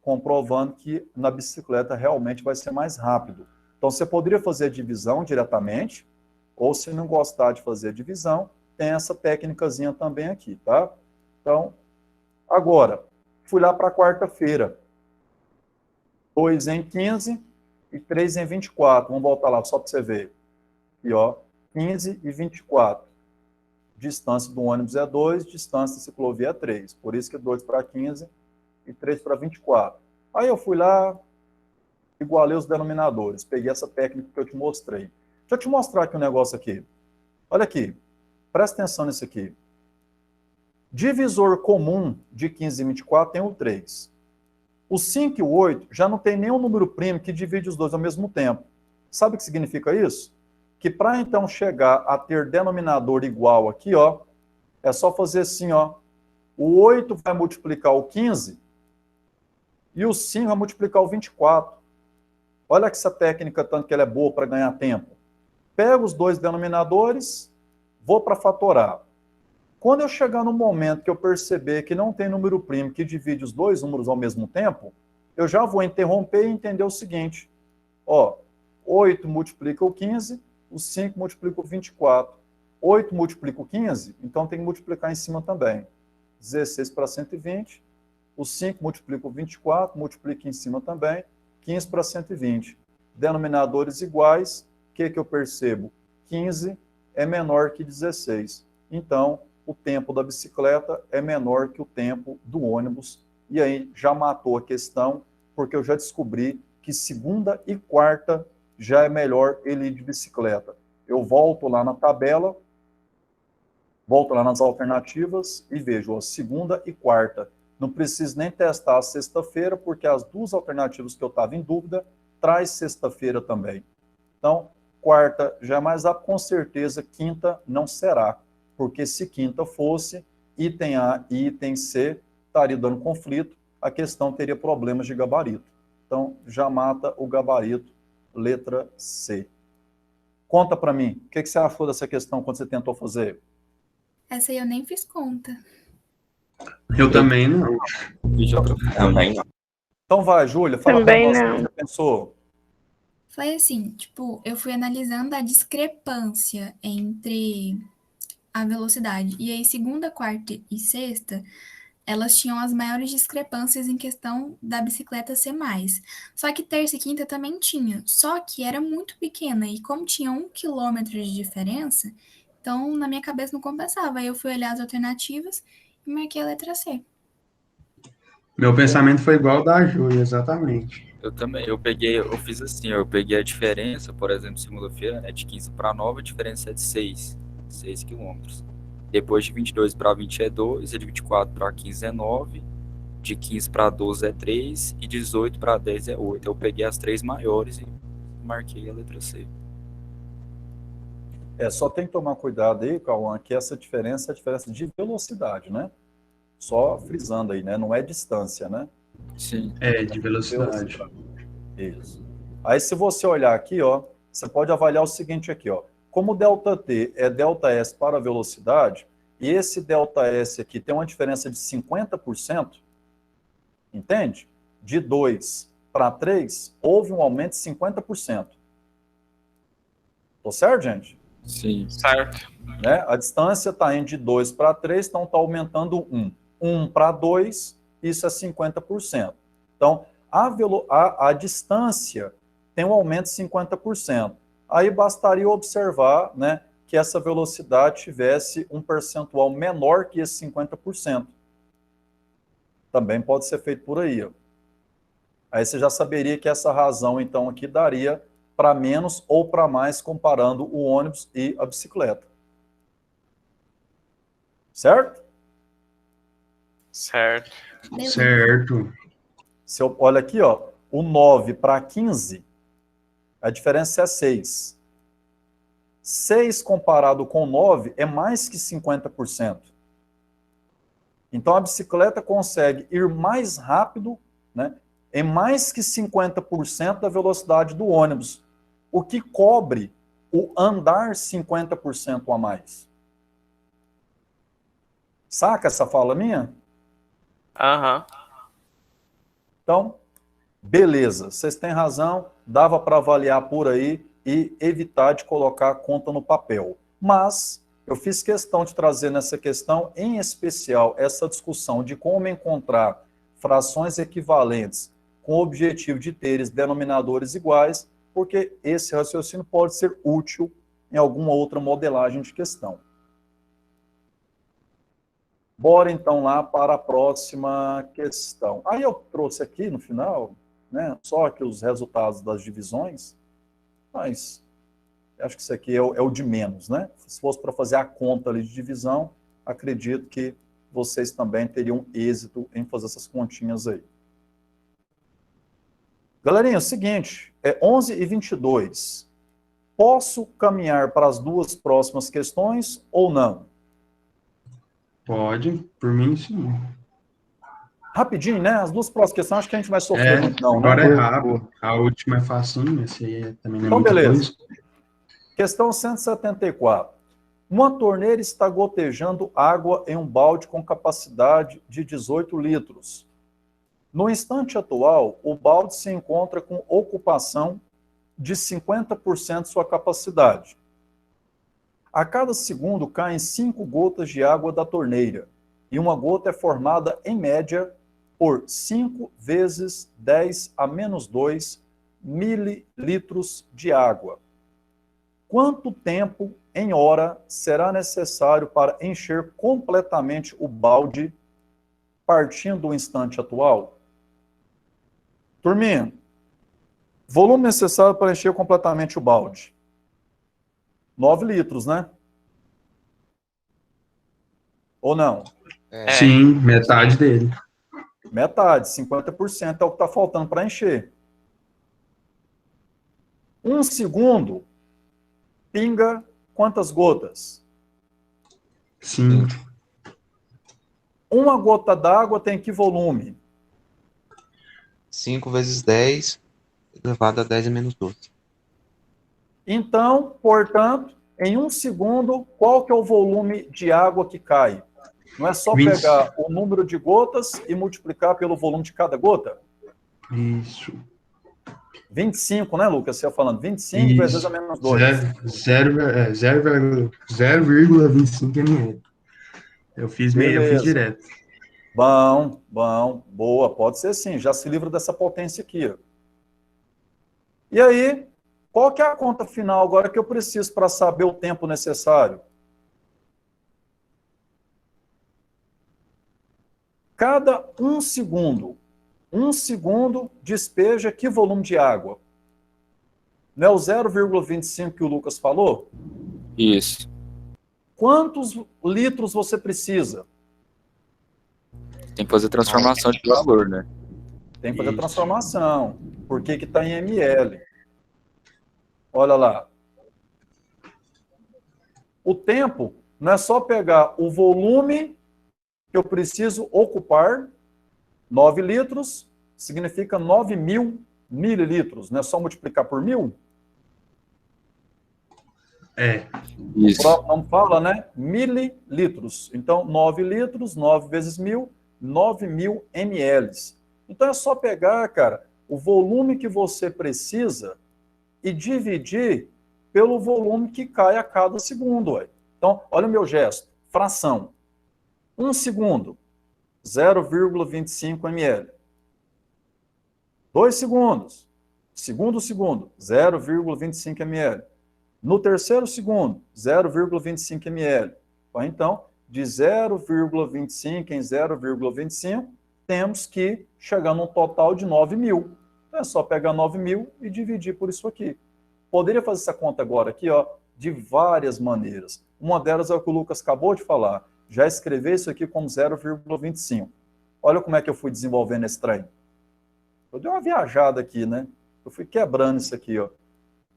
comprovando que na bicicleta realmente vai ser mais rápido. Então, você poderia fazer a divisão diretamente, ou se não gostar de fazer a divisão, tem essa técnicazinha também aqui, tá? Então, agora, fui lá para quarta-feira. 2 em 15 e 3 em 24. Vamos voltar lá só para você ver. Aqui, ó, 15 e 24. Distância do ônibus é 2, distância da ciclovia é 3. Por isso que 2 para 15 e 3 para 24. Aí eu fui lá, igualei os denominadores. Peguei essa técnica que eu te mostrei. Deixa eu te mostrar aqui um negócio aqui. Olha aqui. Presta atenção nisso aqui. Divisor comum de 15 e 24 tem o 3. O 5 e o 8 já não tem nenhum número primo que divide os dois ao mesmo tempo. Sabe o que significa isso? Que para então chegar a ter denominador igual aqui, ó, é só fazer assim, ó. O 8 vai multiplicar o 15 e o 5 vai multiplicar o 24. Olha que essa técnica, tanto que ela é boa para ganhar tempo. Pego os dois denominadores, vou para fatorar. Quando eu chegar no momento que eu perceber que não tem número primo que divide os dois números ao mesmo tempo, eu já vou interromper e entender o seguinte. Ó, 8 multiplica o 15, o 5 multiplica o 24. 8 multiplica o 15, então tem que multiplicar em cima também. 16 para 120. O 5 multiplica o 24, multiplica em cima também. 15 para 120. Denominadores iguais, o que eu percebo? 15 é menor que 16. Então, o tempo da bicicleta é menor que o tempo do ônibus. E aí já matou a questão, porque eu já descobri que segunda e quarta já é melhor ele ir de bicicleta. Eu volto lá na tabela, volto lá nas alternativas e vejo a segunda e quarta. Não preciso nem testar a sexta-feira, porque as duas alternativas que eu estava em dúvida traz sexta-feira também. Então, quarta já é mais apto, com certeza quinta não será. Porque se quinta fosse, item A e item C estaria dando conflito, a questão teria problemas de gabarito. Então, já mata o gabarito, letra C. Conta para mim, o que você achou dessa questão quando você tentou fazer? Essa aí eu nem fiz conta. Eu também não. Também não. Então vai, Júlia, fala para nós o que você pensou. Foi assim, tipo, eu fui analisando a discrepância entre a velocidade. E aí, segunda, quarta e sexta, elas tinham as maiores discrepâncias em questão da bicicleta ser mais. Só que terça e quinta também tinha. Só que era muito pequena. E como tinha 1 quilômetro de diferença, então na minha cabeça não compensava. Aí eu fui olhar as alternativas e marquei a letra C. Meu pensamento foi igual ao da Júlia, exatamente. Eu também, eu fiz assim, eu peguei a diferença, por exemplo, segunda-feira, né, de 15 para 9, a diferença é de 6 quilômetros. Depois de 22 para 20 é 2, de 24 para 15 é 9, de 15 para 12 é 3 e 18 para 10 é 8. Eu peguei as três maiores e marquei a letra C. Só tem que tomar cuidado aí, Cauã, que essa diferença é a diferença de velocidade, né? Só frisando aí, né? Não é distância, né? Sim. É, de velocidade. Isso. Aí, se você olhar aqui, ó, você pode avaliar o seguinte aqui, ó. Como ΔT é ΔS para a velocidade, e esse ΔS aqui tem uma diferença de 50%, entende? De 2 para 3, houve um aumento de 50%. Tô certo, gente? Sim. Certo. Né? A distância está indo de 2 para 3, então está aumentando 1. 1 para 2, isso é 50%. Então, a distância tem um aumento de 50%. Aí bastaria observar, né, que essa velocidade tivesse um percentual menor que esse 50%. Também pode ser feito por aí. Ó. Aí você já saberia que essa razão, então, aqui daria para menos ou para mais, comparando o ônibus e a bicicleta. Certo? Certo. Certo. Se eu, olha aqui, ó, o 9 para 15, a diferença é 6. 6 comparado com 9 é mais que 50%. Então, a bicicleta consegue ir mais rápido, né, em mais que 50% da velocidade do ônibus, o que cobre o andar 50% a mais. Saca essa fala minha? Aham. Então, beleza, vocês têm razão, dava para avaliar por aí e evitar de colocar a conta no papel. Mas eu fiz questão de trazer nessa questão, em especial, essa discussão de como encontrar frações equivalentes com o objetivo de teres denominadores iguais, porque esse raciocínio pode ser útil em alguma outra modelagem de questão. Bora, então, lá para a próxima questão. Aí eu trouxe aqui, no final, né, só que os resultados das divisões, mas acho que isso aqui é o de menos, né? Se fosse para fazer a conta ali de divisão, acredito que vocês também teriam êxito em fazer essas continhas aí. Galerinha, é o seguinte, é 11h22. Posso caminhar para as duas próximas questões ou não? Pode, por mim, sim. Rapidinho, né? As duas próximas questões, acho que a gente vai sofrer muito, não, agora né? é rápido. A última é facinho, esse aí também não é Então, muita beleza. coisa. Questão 174. Uma torneira está gotejando água em um balde com capacidade de 18 litros. No instante atual, o balde se encontra com ocupação de 50% de sua capacidade. A cada segundo caem 5 gotas de água da torneira, e uma gota é formada, em média, por 5 vezes 10 a menos 2 mililitros de água. Quanto tempo, em hora, será necessário para encher completamente o balde, partindo do instante atual? Turminha, volume necessário para encher completamente o balde. 9 litros, né? Ou não? Sim, metade dele. Metade, 50% é o que está faltando para encher. 1 segundo, pinga quantas gotas? 5. Uma gota d'água tem que volume? 5 vezes 10 elevado a 10 a menos 12. Então, portanto, em 1 segundo, qual que é o volume de água que cai? Não é só 20. pegar o número de gotas e multiplicar pelo volume de cada gota? Isso. 25, né, Lucas? Você ia falando 25 vezes a menos 2. 0,25 ml. Eu fiz meio, eu fiz direto. Bom, boa, pode ser sim, já se livra dessa potência aqui. Ó. E aí, qual que é a conta final agora que eu preciso para saber o tempo necessário? Cada 1 segundo, 1 segundo despeja que volume de água? Não é o 0,25 que o Lucas falou? Isso. Quantos litros você precisa? Tem que fazer transformação de valor, né? Tem que fazer a transformação. Por que está em ml? Olha lá. O tempo não é só pegar o volume que eu preciso ocupar, 9 litros, significa 9.000 mililitros. Não é só multiplicar por 1.000? O próprio nome fala, né? Mililitros. Então, 9 litros, 9 vezes 1.000, 9.000 ml. Então, é só pegar, cara, o volume que você precisa e dividir pelo volume que cai a cada segundo. Ué. Então, olha o meu gesto. Fração. 1 segundo, 0,25 ml. 2 segundos, segundo, 0,25 ml. No terceiro segundo, 0,25 ml. Então, de 0,25 em 0,25, temos que chegar num total de 9.000. Então, é só pegar 9.000 e dividir por isso aqui. Poderia fazer essa conta agora aqui, ó, de várias maneiras. Uma delas é o que o Lucas acabou de falar. Já escrever isso aqui como 0,25. Olha como é que eu fui desenvolvendo esse trem. Eu dei uma viajada aqui, né? Eu fui quebrando isso aqui, ó.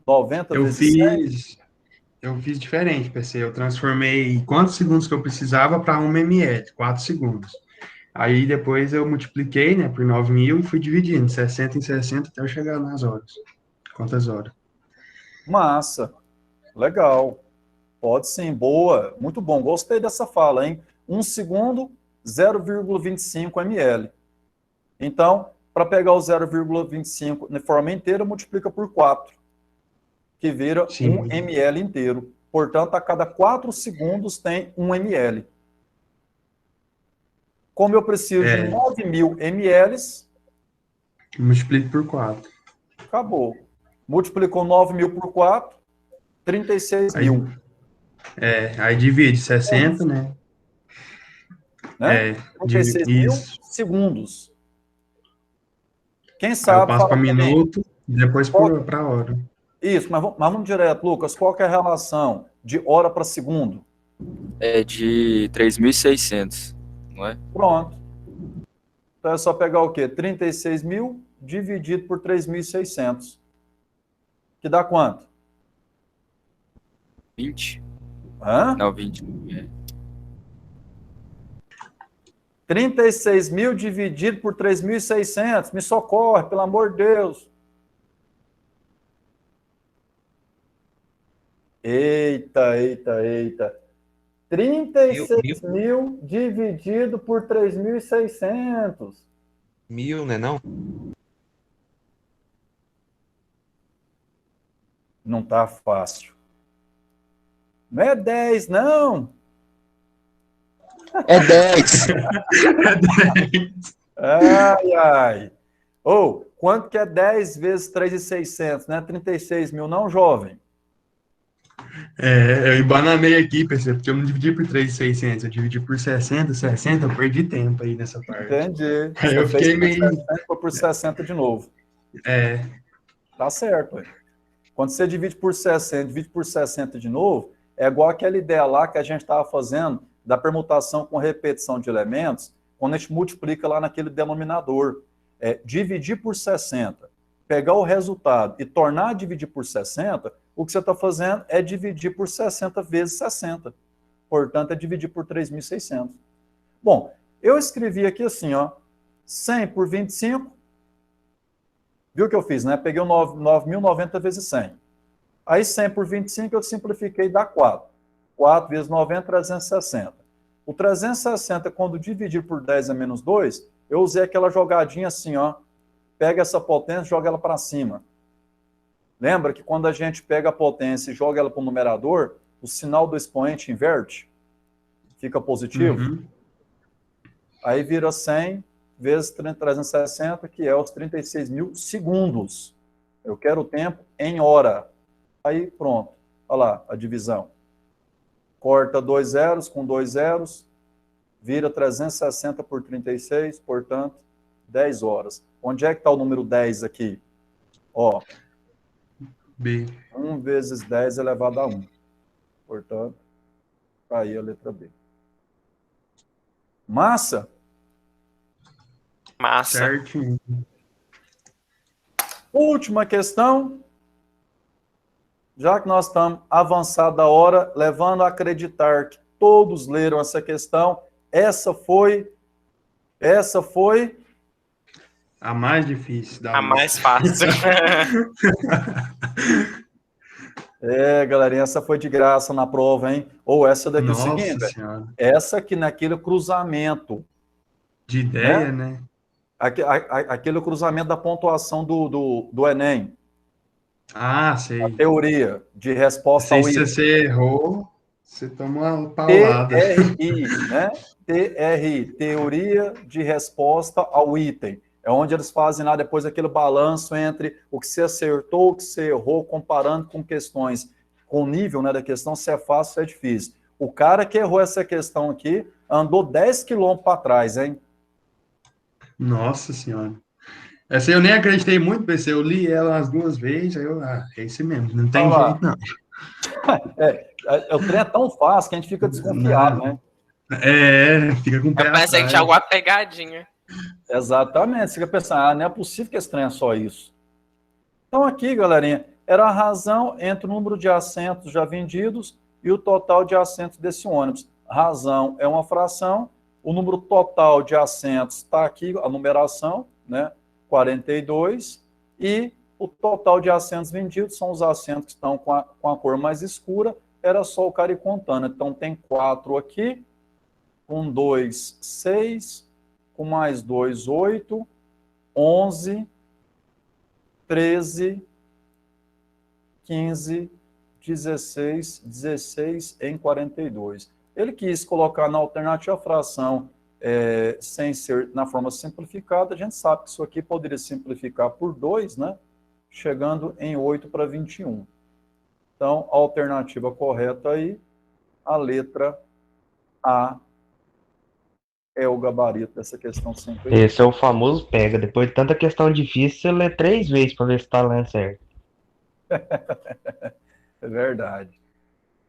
90 vezes 100. Eu fiz diferente, PC. Eu transformei quantos segundos que eu precisava para 1 ml, 4 segundos. Aí depois eu multipliquei, né, por 9.000 e fui dividindo, 60 em 60 até eu chegar nas horas. Quantas horas? Massa. Legal. Pode sim, boa. Muito bom. Gostei dessa fala, hein? 1 segundo, 0,25 ml. Então, para pegar o 0,25 de forma inteira, multiplica por 4, que vira 1 ml inteiro. Portanto, a cada 4 segundos tem 1 ml. Como eu preciso de 9.000 ml... Multiplique por 4. Acabou. Multiplicou 9.000 por 4, 36.000. Aí divide 60, né? 36.000 segundos. Quem sabe... Eu passo para minuto, depois para hora. Isso, mas vamos direto, Lucas. Qual que é a relação de hora para segundo? É de 3.600, não é? Pronto. Então é só pegar o quê? 36.000 dividido por 3.600. Que dá quanto? 20. Hã? Não, 20. 36.000 dividido por 3.600. Me socorre, pelo amor de Deus. Eita. 36.000 dividido por 3.600. 1.000, né, não? Não tá fácil. Não é 10, não. É 10. Ai. Quanto que é 10 vezes 3.600? Não é 36.000, não, jovem? Eu embananei aqui, PC, porque eu não dividi por 3.600, eu dividi por 60, eu perdi tempo aí nessa parte. Entendi. Aí eu fiquei meio... 60 por 60 de novo. Tá certo, ué. Quando você divide por 60, divide por 60 de novo, é igual aquela ideia lá que a gente estava fazendo da permutação com repetição de elementos, quando a gente multiplica lá naquele denominador. Dividir por 60, pegar o resultado e tornar a dividir por 60, o que você está fazendo é dividir por 60 vezes 60. Portanto, é dividir por 3.600. Bom, eu escrevi aqui assim, ó, 100 por 25, viu o que eu fiz, né? Peguei o 9.090 vezes 100. Aí 100 por 25 eu simplifiquei, dá 4. 4 vezes 90, 360. O 360, quando dividir por 10 a menos 2, eu usei aquela jogadinha assim, ó. Pega essa potência e joga ela para cima. Lembra que quando a gente pega a potência e joga ela para o numerador, o sinal do expoente inverte? Fica positivo? Aí vira 100 vezes 360, que é os 36.000 segundos. Eu quero o tempo em hora. Aí pronto. Olha lá a divisão. Corta 2 zeros com 2 zeros, vira 360 por 36, portanto, 10 horas. Onde é que está o número 10 aqui? Ó. B. 1 vezes 10 elevado a 1. Portanto, está aí a letra B. Massa? Massa. Certinho. Última questão. Já que nós estamos avançada a hora, levando a acreditar que todos leram essa questão, essa foi a mais difícil. A mais fácil. Galerinha, essa foi de graça na prova, hein? Ou essa daqui é o Nossa seguinte, Senhora. essa aqui naquele cruzamento, De ideia, né? aquele cruzamento da pontuação do Enem, Ah, a sei. teoria de resposta ao Se item. você errou, você toma uma paulada. TRI, né? TRI, teoria de resposta ao item. É onde eles fazem lá depois aquele balanço entre o que você acertou, o que você errou, comparando com questões com o nível, né, da questão, se é fácil, se é difícil. O cara que errou essa questão aqui andou 10 quilômetros para trás, hein? Nossa Senhora. Essa eu nem acreditei muito, PC. Eu li ela umas 2 vezes, aí é isso mesmo, não tem Olha lá. jeito, não. O trem é tão fácil que a gente fica desconfiado, né? Fica com o pé Parece que atrás. tinha alguma pegadinha. Exatamente, você fica pensando, não é possível que esse trem é só isso. Então aqui, galerinha, era a razão entre o número de assentos já vendidos e o total de assentos desse ônibus. Razão é uma fração, o número total de assentos está aqui, a numeração, né, 42, e o total de assentos vendidos são os assentos que estão com a cor mais escura, era só o cara ir contando. Então tem 4 aqui, com 2, 6, com mais 2, 8, 11, 13, 15, 16 em 42. Ele quis colocar na alternativa a fração sem ser na forma simplificada. A gente sabe que isso aqui poderia simplificar por 2, né? Chegando em 8 para 21. Então, a alternativa correta aí, a letra A, é o gabarito dessa questão sempre. Esse é o famoso pega. Depois de tanta questão difícil, você lê 3 vezes para ver se tá lendo certo. É verdade.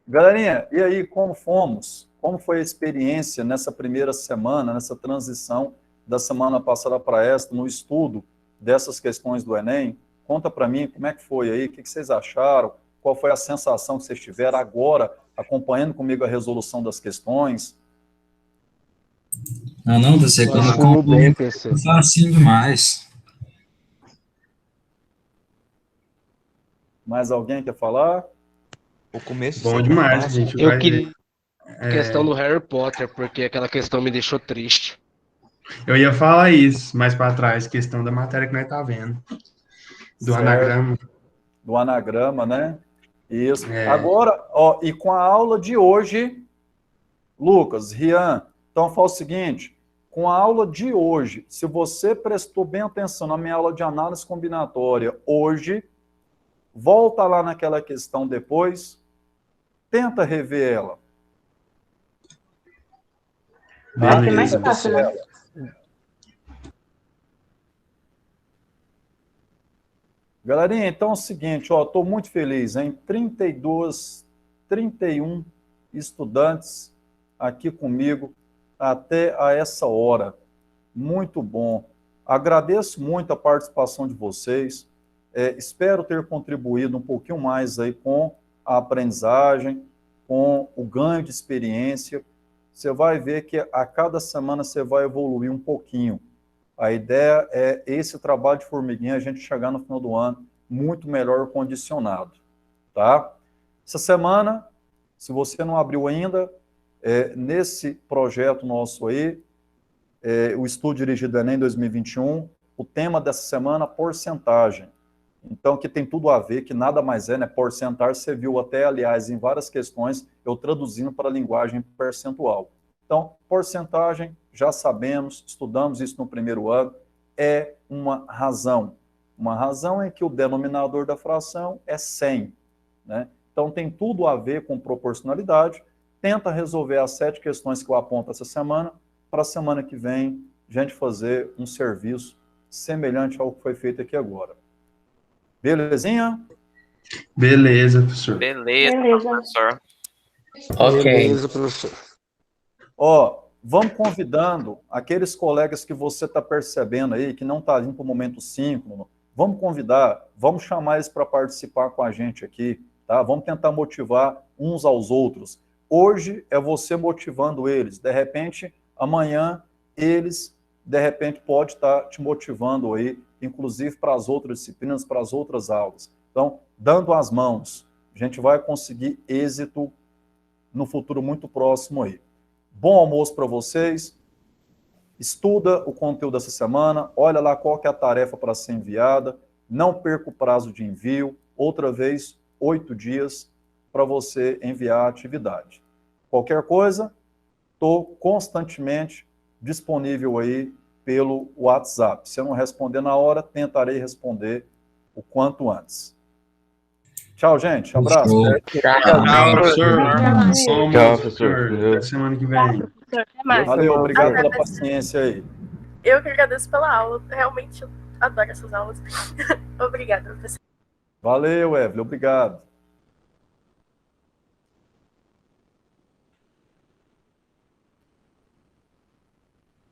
Galerinha, e aí, como fomos? Como foi a experiência nessa primeira semana, nessa transição da semana passada para esta, no estudo dessas questões do Enem? Conta para mim como é que foi aí, o que vocês acharam, qual foi a sensação que vocês tiveram agora, acompanhando comigo a resolução das questões? Não, você quando acompanha, é facinho demais. Mais alguém quer falar? O começo Bom demais, gente. Eu queria a questão do Harry Potter, porque aquela questão me deixou triste. Eu ia falar isso mais para trás, questão da matéria que nós tá vendo. Do Certo. anagrama. Do anagrama, né? Isso. Agora, ó, e com a aula de hoje, Lucas, Rian, então fala o seguinte, com a aula de hoje, se você prestou bem atenção na minha aula de análise combinatória hoje, volta lá naquela questão depois, tenta rever ela. Beleza. É mais fácil, né? Galerinha, então é o seguinte, ó, estou muito feliz, hein? 31 estudantes aqui comigo até a essa hora. Muito bom. Agradeço muito a participação de vocês. Espero ter contribuído um pouquinho mais aí com a aprendizagem, com o ganho de experiência. Você vai ver que a cada semana você vai evoluir um pouquinho. A ideia é esse trabalho de formiguinha, a gente chegar no final do ano muito melhor condicionado, tá? Essa semana, se você não abriu ainda, nesse projeto nosso aí, o Estudo Dirigido Enem 2021, o tema dessa semana, porcentagem. Então, que tem tudo a ver, que nada mais é, né? Porcentagem, você viu até, aliás, em várias questões, eu traduzindo para a linguagem percentual. Então, porcentagem, já sabemos, estudamos isso no primeiro ano, é uma razão. Uma razão em que o denominador da fração é 100, né? Então, tem tudo a ver com proporcionalidade. Tenta resolver as 7 questões que eu aponto essa semana, para a semana que vem, a gente fazer um serviço semelhante ao que foi feito aqui agora. Belezinha? Beleza, professor. Beleza, professor. Ok. Beleza, professor. Ó, vamos convidando aqueles colegas que você está percebendo aí, que não está indo para o momento síncrono, vamos convidar, vamos chamar eles para participar com a gente aqui, tá? Vamos tentar motivar uns aos outros. Hoje é você motivando eles, de repente, amanhã, eles, de repente, pode estar te motivando aí, inclusive para as outras disciplinas, para as outras aulas. Então, dando as mãos, gente vai conseguir êxito no futuro muito próximo aí. Bom almoço para vocês. Estuda o conteúdo dessa semana, olha lá qual que é a tarefa para ser enviada, não perca o prazo de envio, outra vez, 8 dias para você enviar a atividade. Qualquer coisa, estou constantemente disponível aí pelo WhatsApp. Se eu não responder na hora, tentarei responder o quanto antes. Tchau, gente. Abraço. Tchau, professor. Tchau, professor. Até semana que vem. Valeu, obrigado pela paciência aí. Eu que agradeço pela aula. Realmente, eu adoro essas aulas. Obrigada, professor. Valeu, Evelyn. Obrigado.